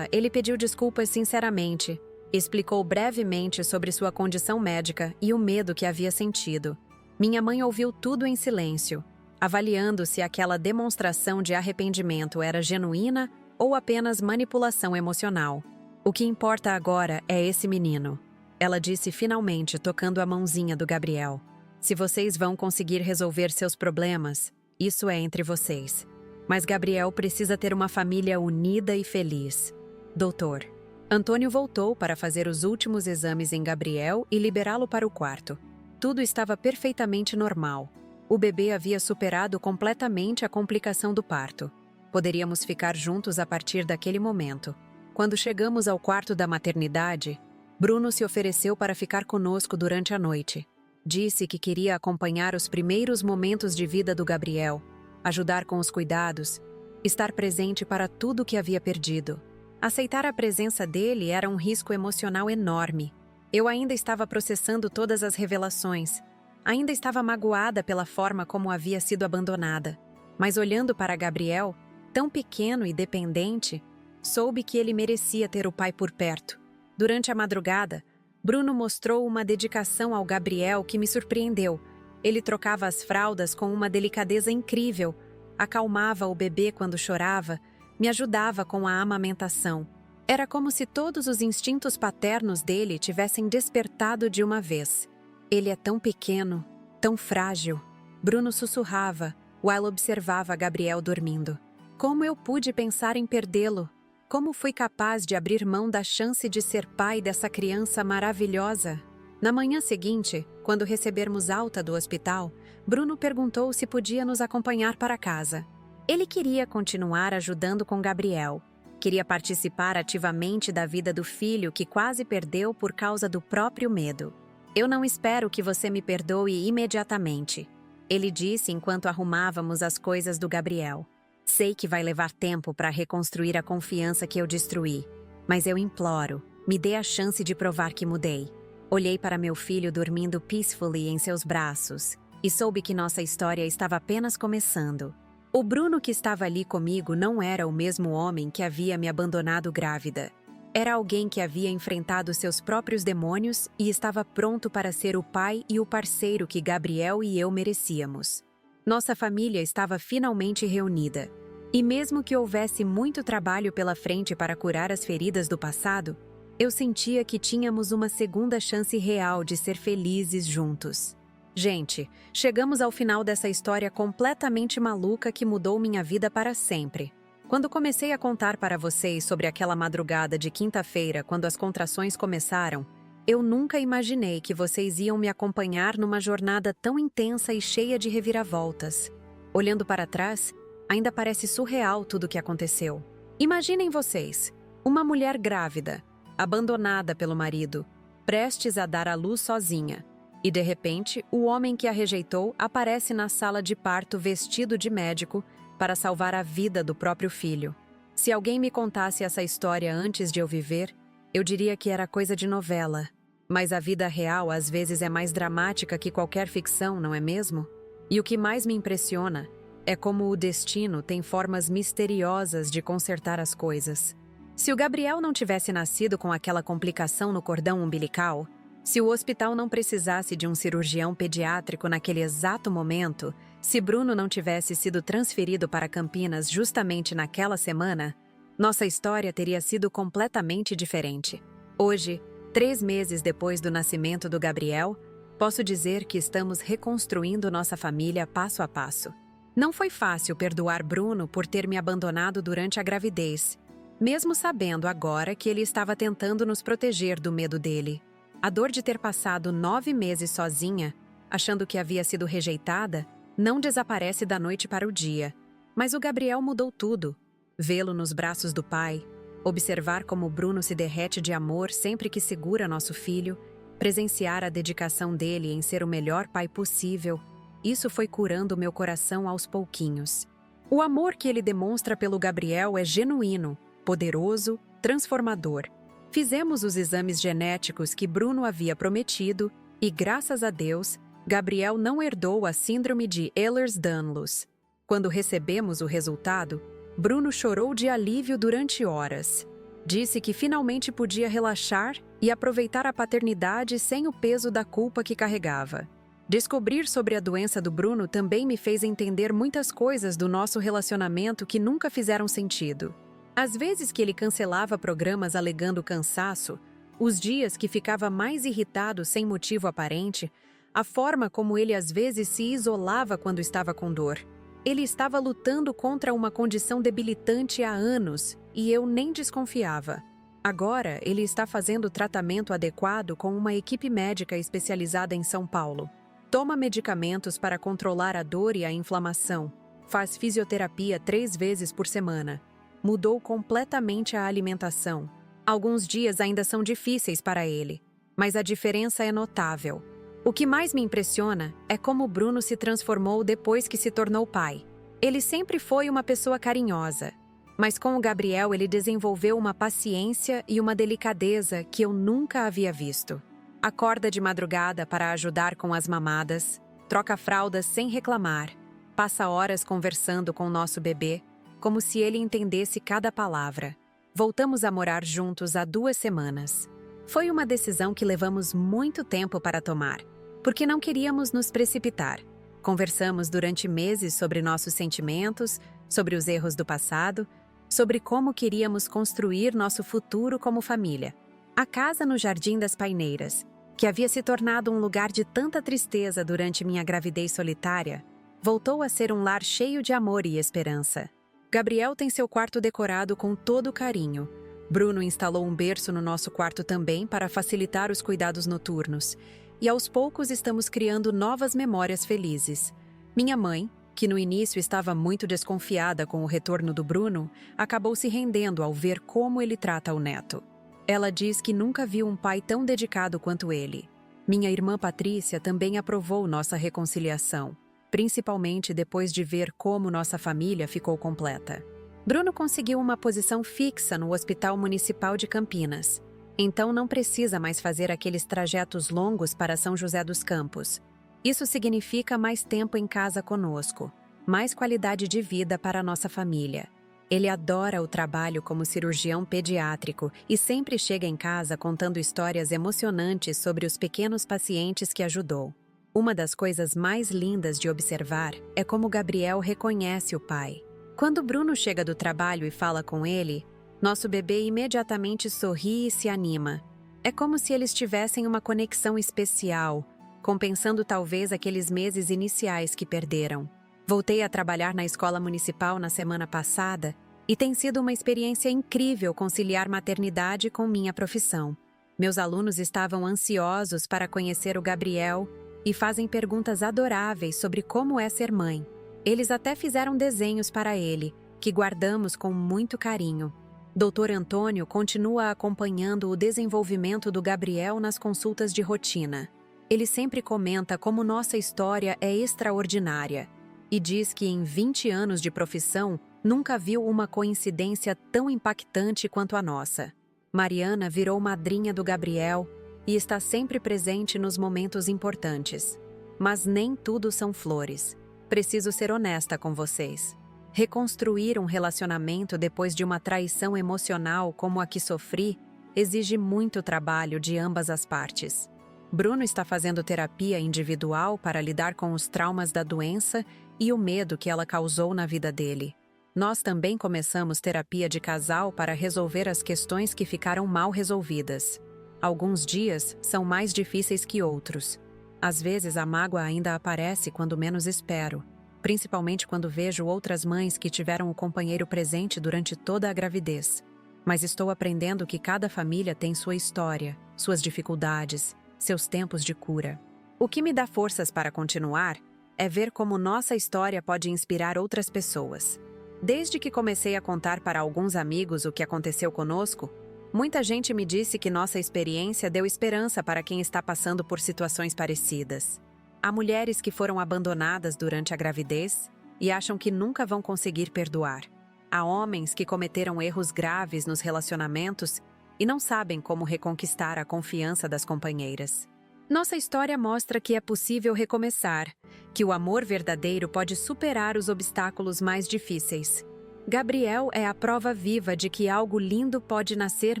Ele pediu desculpas sinceramente. Explicou brevemente sobre sua condição médica e o medo que havia sentido. Minha mãe ouviu tudo em silêncio, avaliando se aquela demonstração de arrependimento era genuína ou apenas manipulação emocional. O que importa agora é esse menino, ela disse finalmente, tocando a mãozinha do Gabriel. Se vocês vão conseguir resolver seus problemas, isso é entre vocês. Mas Gabriel precisa ter uma família unida e feliz. Doutor. Antônio voltou para fazer os últimos exames em Gabriel e liberá-lo para o quarto. Tudo estava perfeitamente normal. O bebê havia superado completamente a complicação do parto. Poderíamos ficar juntos a partir daquele momento. Quando chegamos ao quarto da maternidade, Bruno se ofereceu para ficar conosco durante a noite. Disse que queria acompanhar os primeiros momentos de vida do Gabriel, ajudar com os cuidados, estar presente para tudo que havia perdido. Aceitar a presença dele era um risco emocional enorme. Eu ainda estava processando todas as revelações. Ainda estava magoada pela forma como havia sido abandonada. Mas olhando para Gabriel, tão pequeno e dependente, soube que ele merecia ter o pai por perto. Durante a madrugada, Bruno mostrou uma dedicação ao Gabriel que me surpreendeu. Ele trocava as fraldas com uma delicadeza incrível, acalmava o bebê quando chorava, me ajudava com a amamentação. Era como se todos os instintos paternos dele tivessem despertado de uma vez. Ele é tão pequeno, tão frágil. Bruno sussurrava, while observava Gabriel dormindo. Como eu pude pensar em perdê-lo? Como fui capaz de abrir mão da chance de ser pai dessa criança maravilhosa? Na manhã seguinte, quando recebermos alta do hospital, Bruno perguntou se podia nos acompanhar para casa. Ele queria continuar ajudando com Gabriel. Queria participar ativamente da vida do filho que quase perdeu por causa do próprio medo. Eu não espero que você me perdoe imediatamente, ele disse enquanto arrumávamos as coisas do Gabriel. Sei que vai levar tempo para reconstruir a confiança que eu destruí, mas eu imploro, me dê a chance de provar que mudei. Olhei para meu filho dormindo peacefully em seus braços e soube que nossa história estava apenas começando. O Bruno que estava ali comigo não era o mesmo homem que havia me abandonado grávida. Era alguém que havia enfrentado seus próprios demônios e estava pronto para ser o pai e o parceiro que Gabriel e eu merecíamos. Nossa família estava finalmente reunida. E mesmo que houvesse muito trabalho pela frente para curar as feridas do passado, eu sentia que tínhamos uma segunda chance real de ser felizes juntos. Gente, chegamos ao final dessa história completamente maluca que mudou minha vida para sempre. Quando comecei a contar para vocês sobre aquela madrugada de quinta-feira, quando as contrações começaram, eu nunca imaginei que vocês iam me acompanhar numa jornada tão intensa e cheia de reviravoltas. Olhando para trás, ainda parece surreal tudo o que aconteceu. Imaginem vocês, uma mulher grávida, abandonada pelo marido, prestes a dar à luz sozinha. E de repente, o homem que a rejeitou aparece na sala de parto vestido de médico para salvar a vida do próprio filho. Se alguém me contasse essa história antes de eu viver, eu diria que era coisa de novela. Mas a vida real às vezes é mais dramática que qualquer ficção, não é mesmo? E o que mais me impressiona é como o destino tem formas misteriosas de consertar as coisas. Se o Gabriel não tivesse nascido com aquela complicação no cordão umbilical, se o hospital não precisasse de um cirurgião pediátrico naquele exato momento, se Bruno não tivesse sido transferido para Campinas justamente naquela semana, nossa história teria sido completamente diferente. Hoje, 3 meses depois do nascimento do Gabriel, posso dizer que estamos reconstruindo nossa família passo a passo. Não foi fácil perdoar Bruno por ter me abandonado durante a gravidez, mesmo sabendo agora que ele estava tentando nos proteger do medo dele. A dor de ter passado 9 meses sozinha, achando que havia sido rejeitada, não desaparece da noite para o dia. Mas o Gabriel mudou tudo. Vê-lo nos braços do pai, observar como Bruno se derrete de amor sempre que segura nosso filho, presenciar a dedicação dele em ser o melhor pai possível, isso foi curando meu coração aos pouquinhos. O amor que ele demonstra pelo Gabriel é genuíno, poderoso, transformador. Fizemos os exames genéticos que Bruno havia prometido e, graças a Deus, Gabriel não herdou a síndrome de Ehlers-Danlos. Quando recebemos o resultado, Bruno chorou de alívio durante horas. Disse que finalmente podia relaxar e aproveitar a paternidade sem o peso da culpa que carregava. Descobrir sobre a doença do Bruno também me fez entender muitas coisas do nosso relacionamento que nunca fizeram sentido. Às vezes que ele cancelava programas alegando cansaço, os dias que ficava mais irritado sem motivo aparente, a forma como ele às vezes se isolava quando estava com dor. Ele estava lutando contra uma condição debilitante há anos e eu nem desconfiava. Agora, ele está fazendo o tratamento adequado com uma equipe médica especializada em São Paulo. Toma medicamentos para controlar a dor e a inflamação. Faz fisioterapia 3 vezes por semana. Mudou completamente a alimentação. Alguns dias ainda são difíceis para ele, mas a diferença é notável. O que mais me impressiona é como Bruno se transformou depois que se tornou pai. Ele sempre foi uma pessoa carinhosa, mas com o Gabriel ele desenvolveu uma paciência e uma delicadeza que eu nunca havia visto. Acorda de madrugada para ajudar com as mamadas, troca fraldas sem reclamar, passa horas conversando com o nosso bebê, como se ele entendesse cada palavra. Voltamos a morar juntos há 2 semanas. Foi uma decisão que levamos muito tempo para tomar, porque não queríamos nos precipitar. Conversamos durante meses sobre nossos sentimentos, sobre os erros do passado, sobre como queríamos construir nosso futuro como família. A casa no Jardim das Paineiras, que havia se tornado um lugar de tanta tristeza durante minha gravidez solitária, voltou a ser um lar cheio de amor e esperança. Gabriel tem seu quarto decorado com todo carinho. Bruno instalou um berço no nosso quarto também para facilitar os cuidados noturnos. E aos poucos estamos criando novas memórias felizes. Minha mãe, que no início estava muito desconfiada com o retorno do Bruno, acabou se rendendo ao ver como ele trata o neto. Ela diz que nunca viu um pai tão dedicado quanto ele. Minha irmã Patrícia também aprovou nossa reconciliação, principalmente depois de ver como nossa família ficou completa. Bruno conseguiu uma posição fixa no Hospital Municipal de Campinas, então não precisa mais fazer aqueles trajetos longos para São José dos Campos. Isso significa mais tempo em casa conosco, mais qualidade de vida para a nossa família. Ele adora o trabalho como cirurgião pediátrico e sempre chega em casa contando histórias emocionantes sobre os pequenos pacientes que ajudou. Uma das coisas mais lindas de observar é como Gabriel reconhece o pai. Quando Bruno chega do trabalho e fala com ele, nosso bebê imediatamente sorri e se anima. É como se eles tivessem uma conexão especial, compensando talvez aqueles meses iniciais que perderam. Voltei a trabalhar na escola municipal na semana passada e tem sido uma experiência incrível conciliar maternidade com minha profissão. Meus alunos estavam ansiosos para conhecer o Gabriel e fazem perguntas adoráveis sobre como é ser mãe. Eles até fizeram desenhos para ele, que guardamos com muito carinho. Dr. Antônio continua acompanhando o desenvolvimento do Gabriel nas consultas de rotina. Ele sempre comenta como nossa história é extraordinária e diz que em 20 anos de profissão nunca viu uma coincidência tão impactante quanto a nossa. Mariana virou madrinha do Gabriel e está sempre presente nos momentos importantes. Mas nem tudo são flores. Preciso ser honesta com vocês. Reconstruir um relacionamento depois de uma traição emocional como a que sofri exige muito trabalho de ambas as partes. Bruno está fazendo terapia individual para lidar com os traumas da doença e o medo que ela causou na vida dele. Nós também começamos terapia de casal para resolver as questões que ficaram mal resolvidas. Alguns dias são mais difíceis que outros. Às vezes a mágoa ainda aparece quando menos espero, principalmente quando vejo outras mães que tiveram o companheiro presente durante toda a gravidez. Mas estou aprendendo que cada família tem sua história, suas dificuldades, seus tempos de cura. O que me dá forças para continuar é ver como nossa história pode inspirar outras pessoas. Desde que comecei a contar para alguns amigos o que aconteceu conosco, muita gente me disse que nossa experiência deu esperança para quem está passando por situações parecidas. Há mulheres que foram abandonadas durante a gravidez e acham que nunca vão conseguir perdoar. Há homens que cometeram erros graves nos relacionamentos e não sabem como reconquistar a confiança das companheiras. Nossa história mostra que é possível recomeçar, que o amor verdadeiro pode superar os obstáculos mais difíceis. Gabriel é a prova viva de que algo lindo pode nascer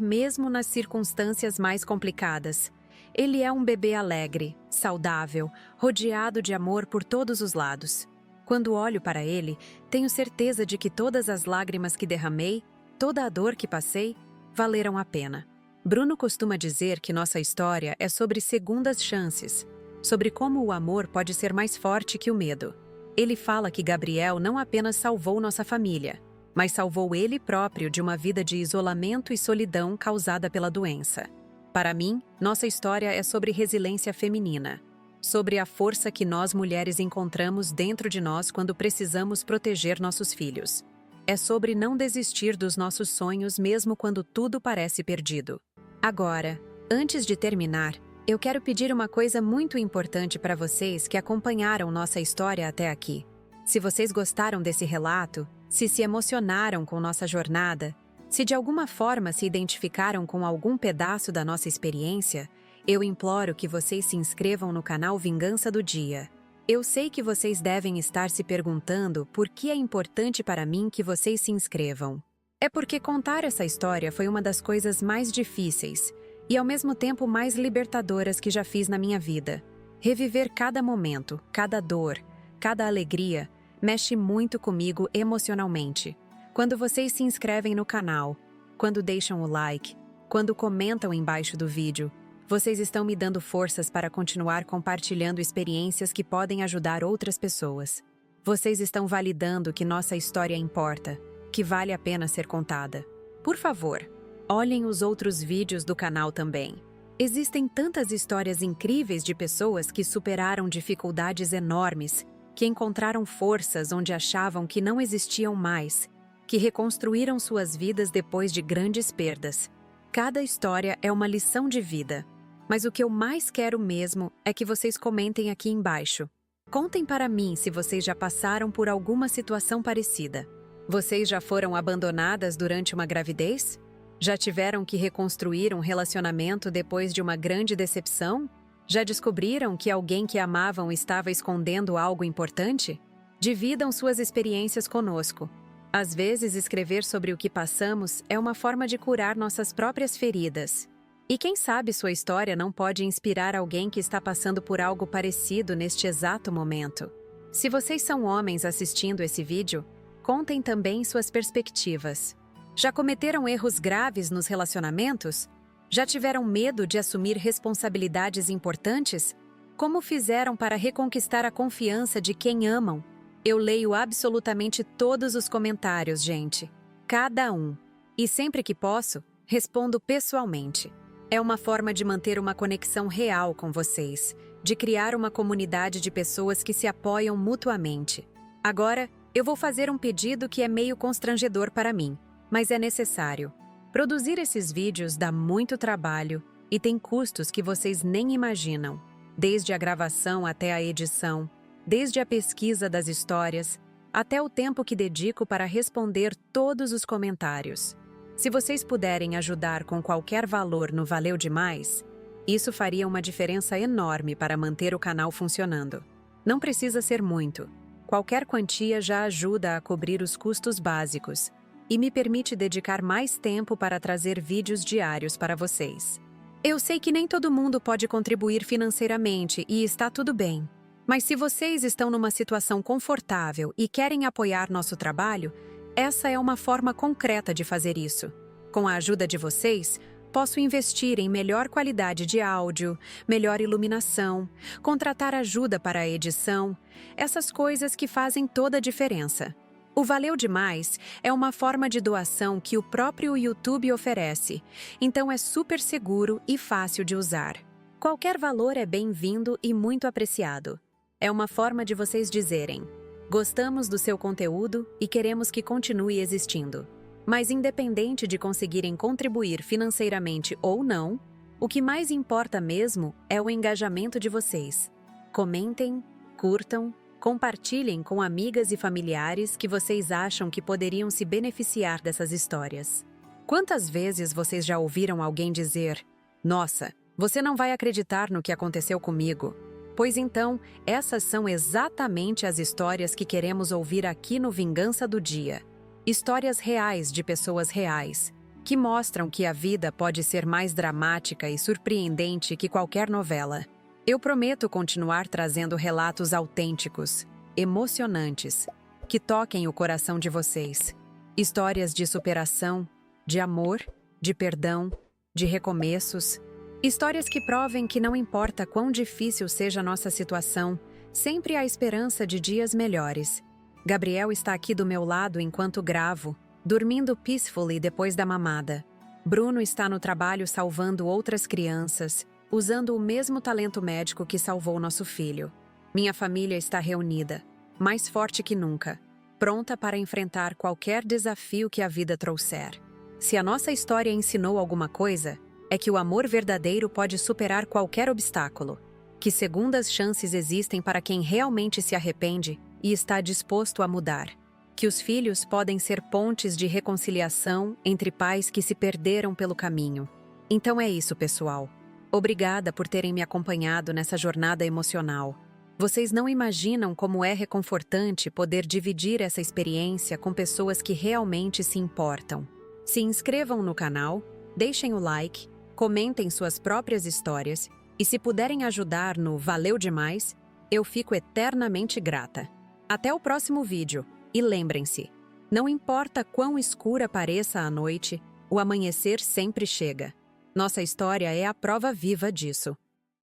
mesmo nas circunstâncias mais complicadas. Ele é um bebê alegre, saudável, rodeado de amor por todos os lados. Quando olho para ele, tenho certeza de que todas as lágrimas que derramei, toda a dor que passei, valeram a pena. Bruno costuma dizer que nossa história é sobre segundas chances, sobre como o amor pode ser mais forte que o medo. Ele fala que Gabriel não apenas salvou nossa família, mas salvou ele próprio de uma vida de isolamento e solidão causada pela doença. Para mim, nossa história é sobre resiliência feminina, sobre a força que nós mulheres encontramos dentro de nós quando precisamos proteger nossos filhos. É sobre não desistir dos nossos sonhos mesmo quando tudo parece perdido. Agora, antes de terminar, eu quero pedir uma coisa muito importante para vocês que acompanharam nossa história até aqui. Se vocês gostaram desse relato, se emocionaram com nossa jornada, se de alguma forma se identificaram com algum pedaço da nossa experiência, eu imploro que vocês se inscrevam no canal Vingança do Dia. Eu sei que vocês devem estar se perguntando por que é importante para mim que vocês se inscrevam. É porque contar essa história foi uma das coisas mais difíceis e ao mesmo tempo mais libertadoras que já fiz na minha vida. Reviver cada momento, cada dor, cada alegria, mexe muito comigo emocionalmente. Quando vocês se inscrevem no canal, quando deixam o like, quando comentam embaixo do vídeo, vocês estão me dando forças para continuar compartilhando experiências que podem ajudar outras pessoas. Vocês estão validando que nossa história importa, que vale a pena ser contada. Por favor, olhem os outros vídeos do canal também. Existem tantas histórias incríveis de pessoas que superaram dificuldades enormes, que encontraram forças onde achavam que não existiam mais, que reconstruíram suas vidas depois de grandes perdas. Cada história é uma lição de vida. Mas o que eu mais quero mesmo é que vocês comentem aqui embaixo. Contem para mim se vocês já passaram por alguma situação parecida. Vocês já foram abandonadas durante uma gravidez? Já tiveram que reconstruir um relacionamento depois de uma grande decepção? Já descobriram que alguém que amavam estava escondendo algo importante? Dividam suas experiências conosco. Às vezes, escrever sobre o que passamos é uma forma de curar nossas próprias feridas. E quem sabe sua história não pode inspirar alguém que está passando por algo parecido neste exato momento. Se vocês são homens assistindo esse vídeo, contem também suas perspectivas. Já cometeram erros graves nos relacionamentos? Já tiveram medo de assumir responsabilidades importantes? Como fizeram para reconquistar a confiança de quem amam? Eu leio absolutamente todos os comentários, gente. Cada um. E sempre que posso, respondo pessoalmente. É uma forma de manter uma conexão real com vocês, de criar uma comunidade de pessoas que se apoiam mutuamente. Agora, eu vou fazer um pedido que é meio constrangedor para mim, mas é necessário. Produzir esses vídeos dá muito trabalho e tem custos que vocês nem imaginam, desde a gravação até a edição, desde a pesquisa das histórias, até o tempo que dedico para responder todos os comentários. Se vocês puderem ajudar com qualquer valor no Valeu Demais, isso faria uma diferença enorme para manter o canal funcionando. Não precisa ser muito. Qualquer quantia já ajuda a cobrir os custos básicos e me permite dedicar mais tempo para trazer vídeos diários para vocês. Eu sei que nem todo mundo pode contribuir financeiramente e está tudo bem. Mas se vocês estão numa situação confortável e querem apoiar nosso trabalho, essa é uma forma concreta de fazer isso. Com a ajuda de vocês, posso investir em melhor qualidade de áudio, melhor iluminação, contratar ajuda para a edição, essas coisas que fazem toda a diferença. O Valeu Demais é uma forma de doação que o próprio YouTube oferece, então é super seguro e fácil de usar. Qualquer valor é bem-vindo e muito apreciado. É uma forma de vocês dizerem: gostamos do seu conteúdo e queremos que continue existindo. Mas independente de conseguirem contribuir financeiramente ou não, o que mais importa mesmo é o engajamento de vocês. Comentem, curtam, compartilhem com amigas e familiares que vocês acham que poderiam se beneficiar dessas histórias. Quantas vezes vocês já ouviram alguém dizer: "Nossa, você não vai acreditar no que aconteceu comigo"? Pois então, essas são exatamente as histórias que queremos ouvir aqui no Vingança do Dia. Histórias reais de pessoas reais, que mostram que a vida pode ser mais dramática e surpreendente que qualquer novela. Eu prometo continuar trazendo relatos autênticos, emocionantes, que toquem o coração de vocês. Histórias de superação, de amor, de perdão, de recomeços. Histórias que provem que não importa quão difícil seja a nossa situação, sempre há esperança de dias melhores. Gabriel está aqui do meu lado enquanto gravo, dormindo peacefully depois da mamada. Bruno está no trabalho salvando outras crianças, usando o mesmo talento médico que salvou nosso filho. Minha família está reunida, mais forte que nunca, pronta para enfrentar qualquer desafio que a vida trouxer. Se a nossa história ensinou alguma coisa, é que o amor verdadeiro pode superar qualquer obstáculo, que segundas chances existem para quem realmente se arrepende e está disposto a mudar, que os filhos podem ser pontes de reconciliação entre pais que se perderam pelo caminho. Então é isso, pessoal. Obrigada por terem me acompanhado nessa jornada emocional. Vocês não imaginam como é reconfortante poder dividir essa experiência com pessoas que realmente se importam. Se inscrevam no canal, deixem o like, comentem suas próprias histórias e se puderem ajudar no Valeu Demais, Eu fico eternamente grata. Até o próximo vídeo. E lembrem-se, não importa quão escura pareça a noite, o amanhecer sempre chega. Nossa história é a prova viva disso.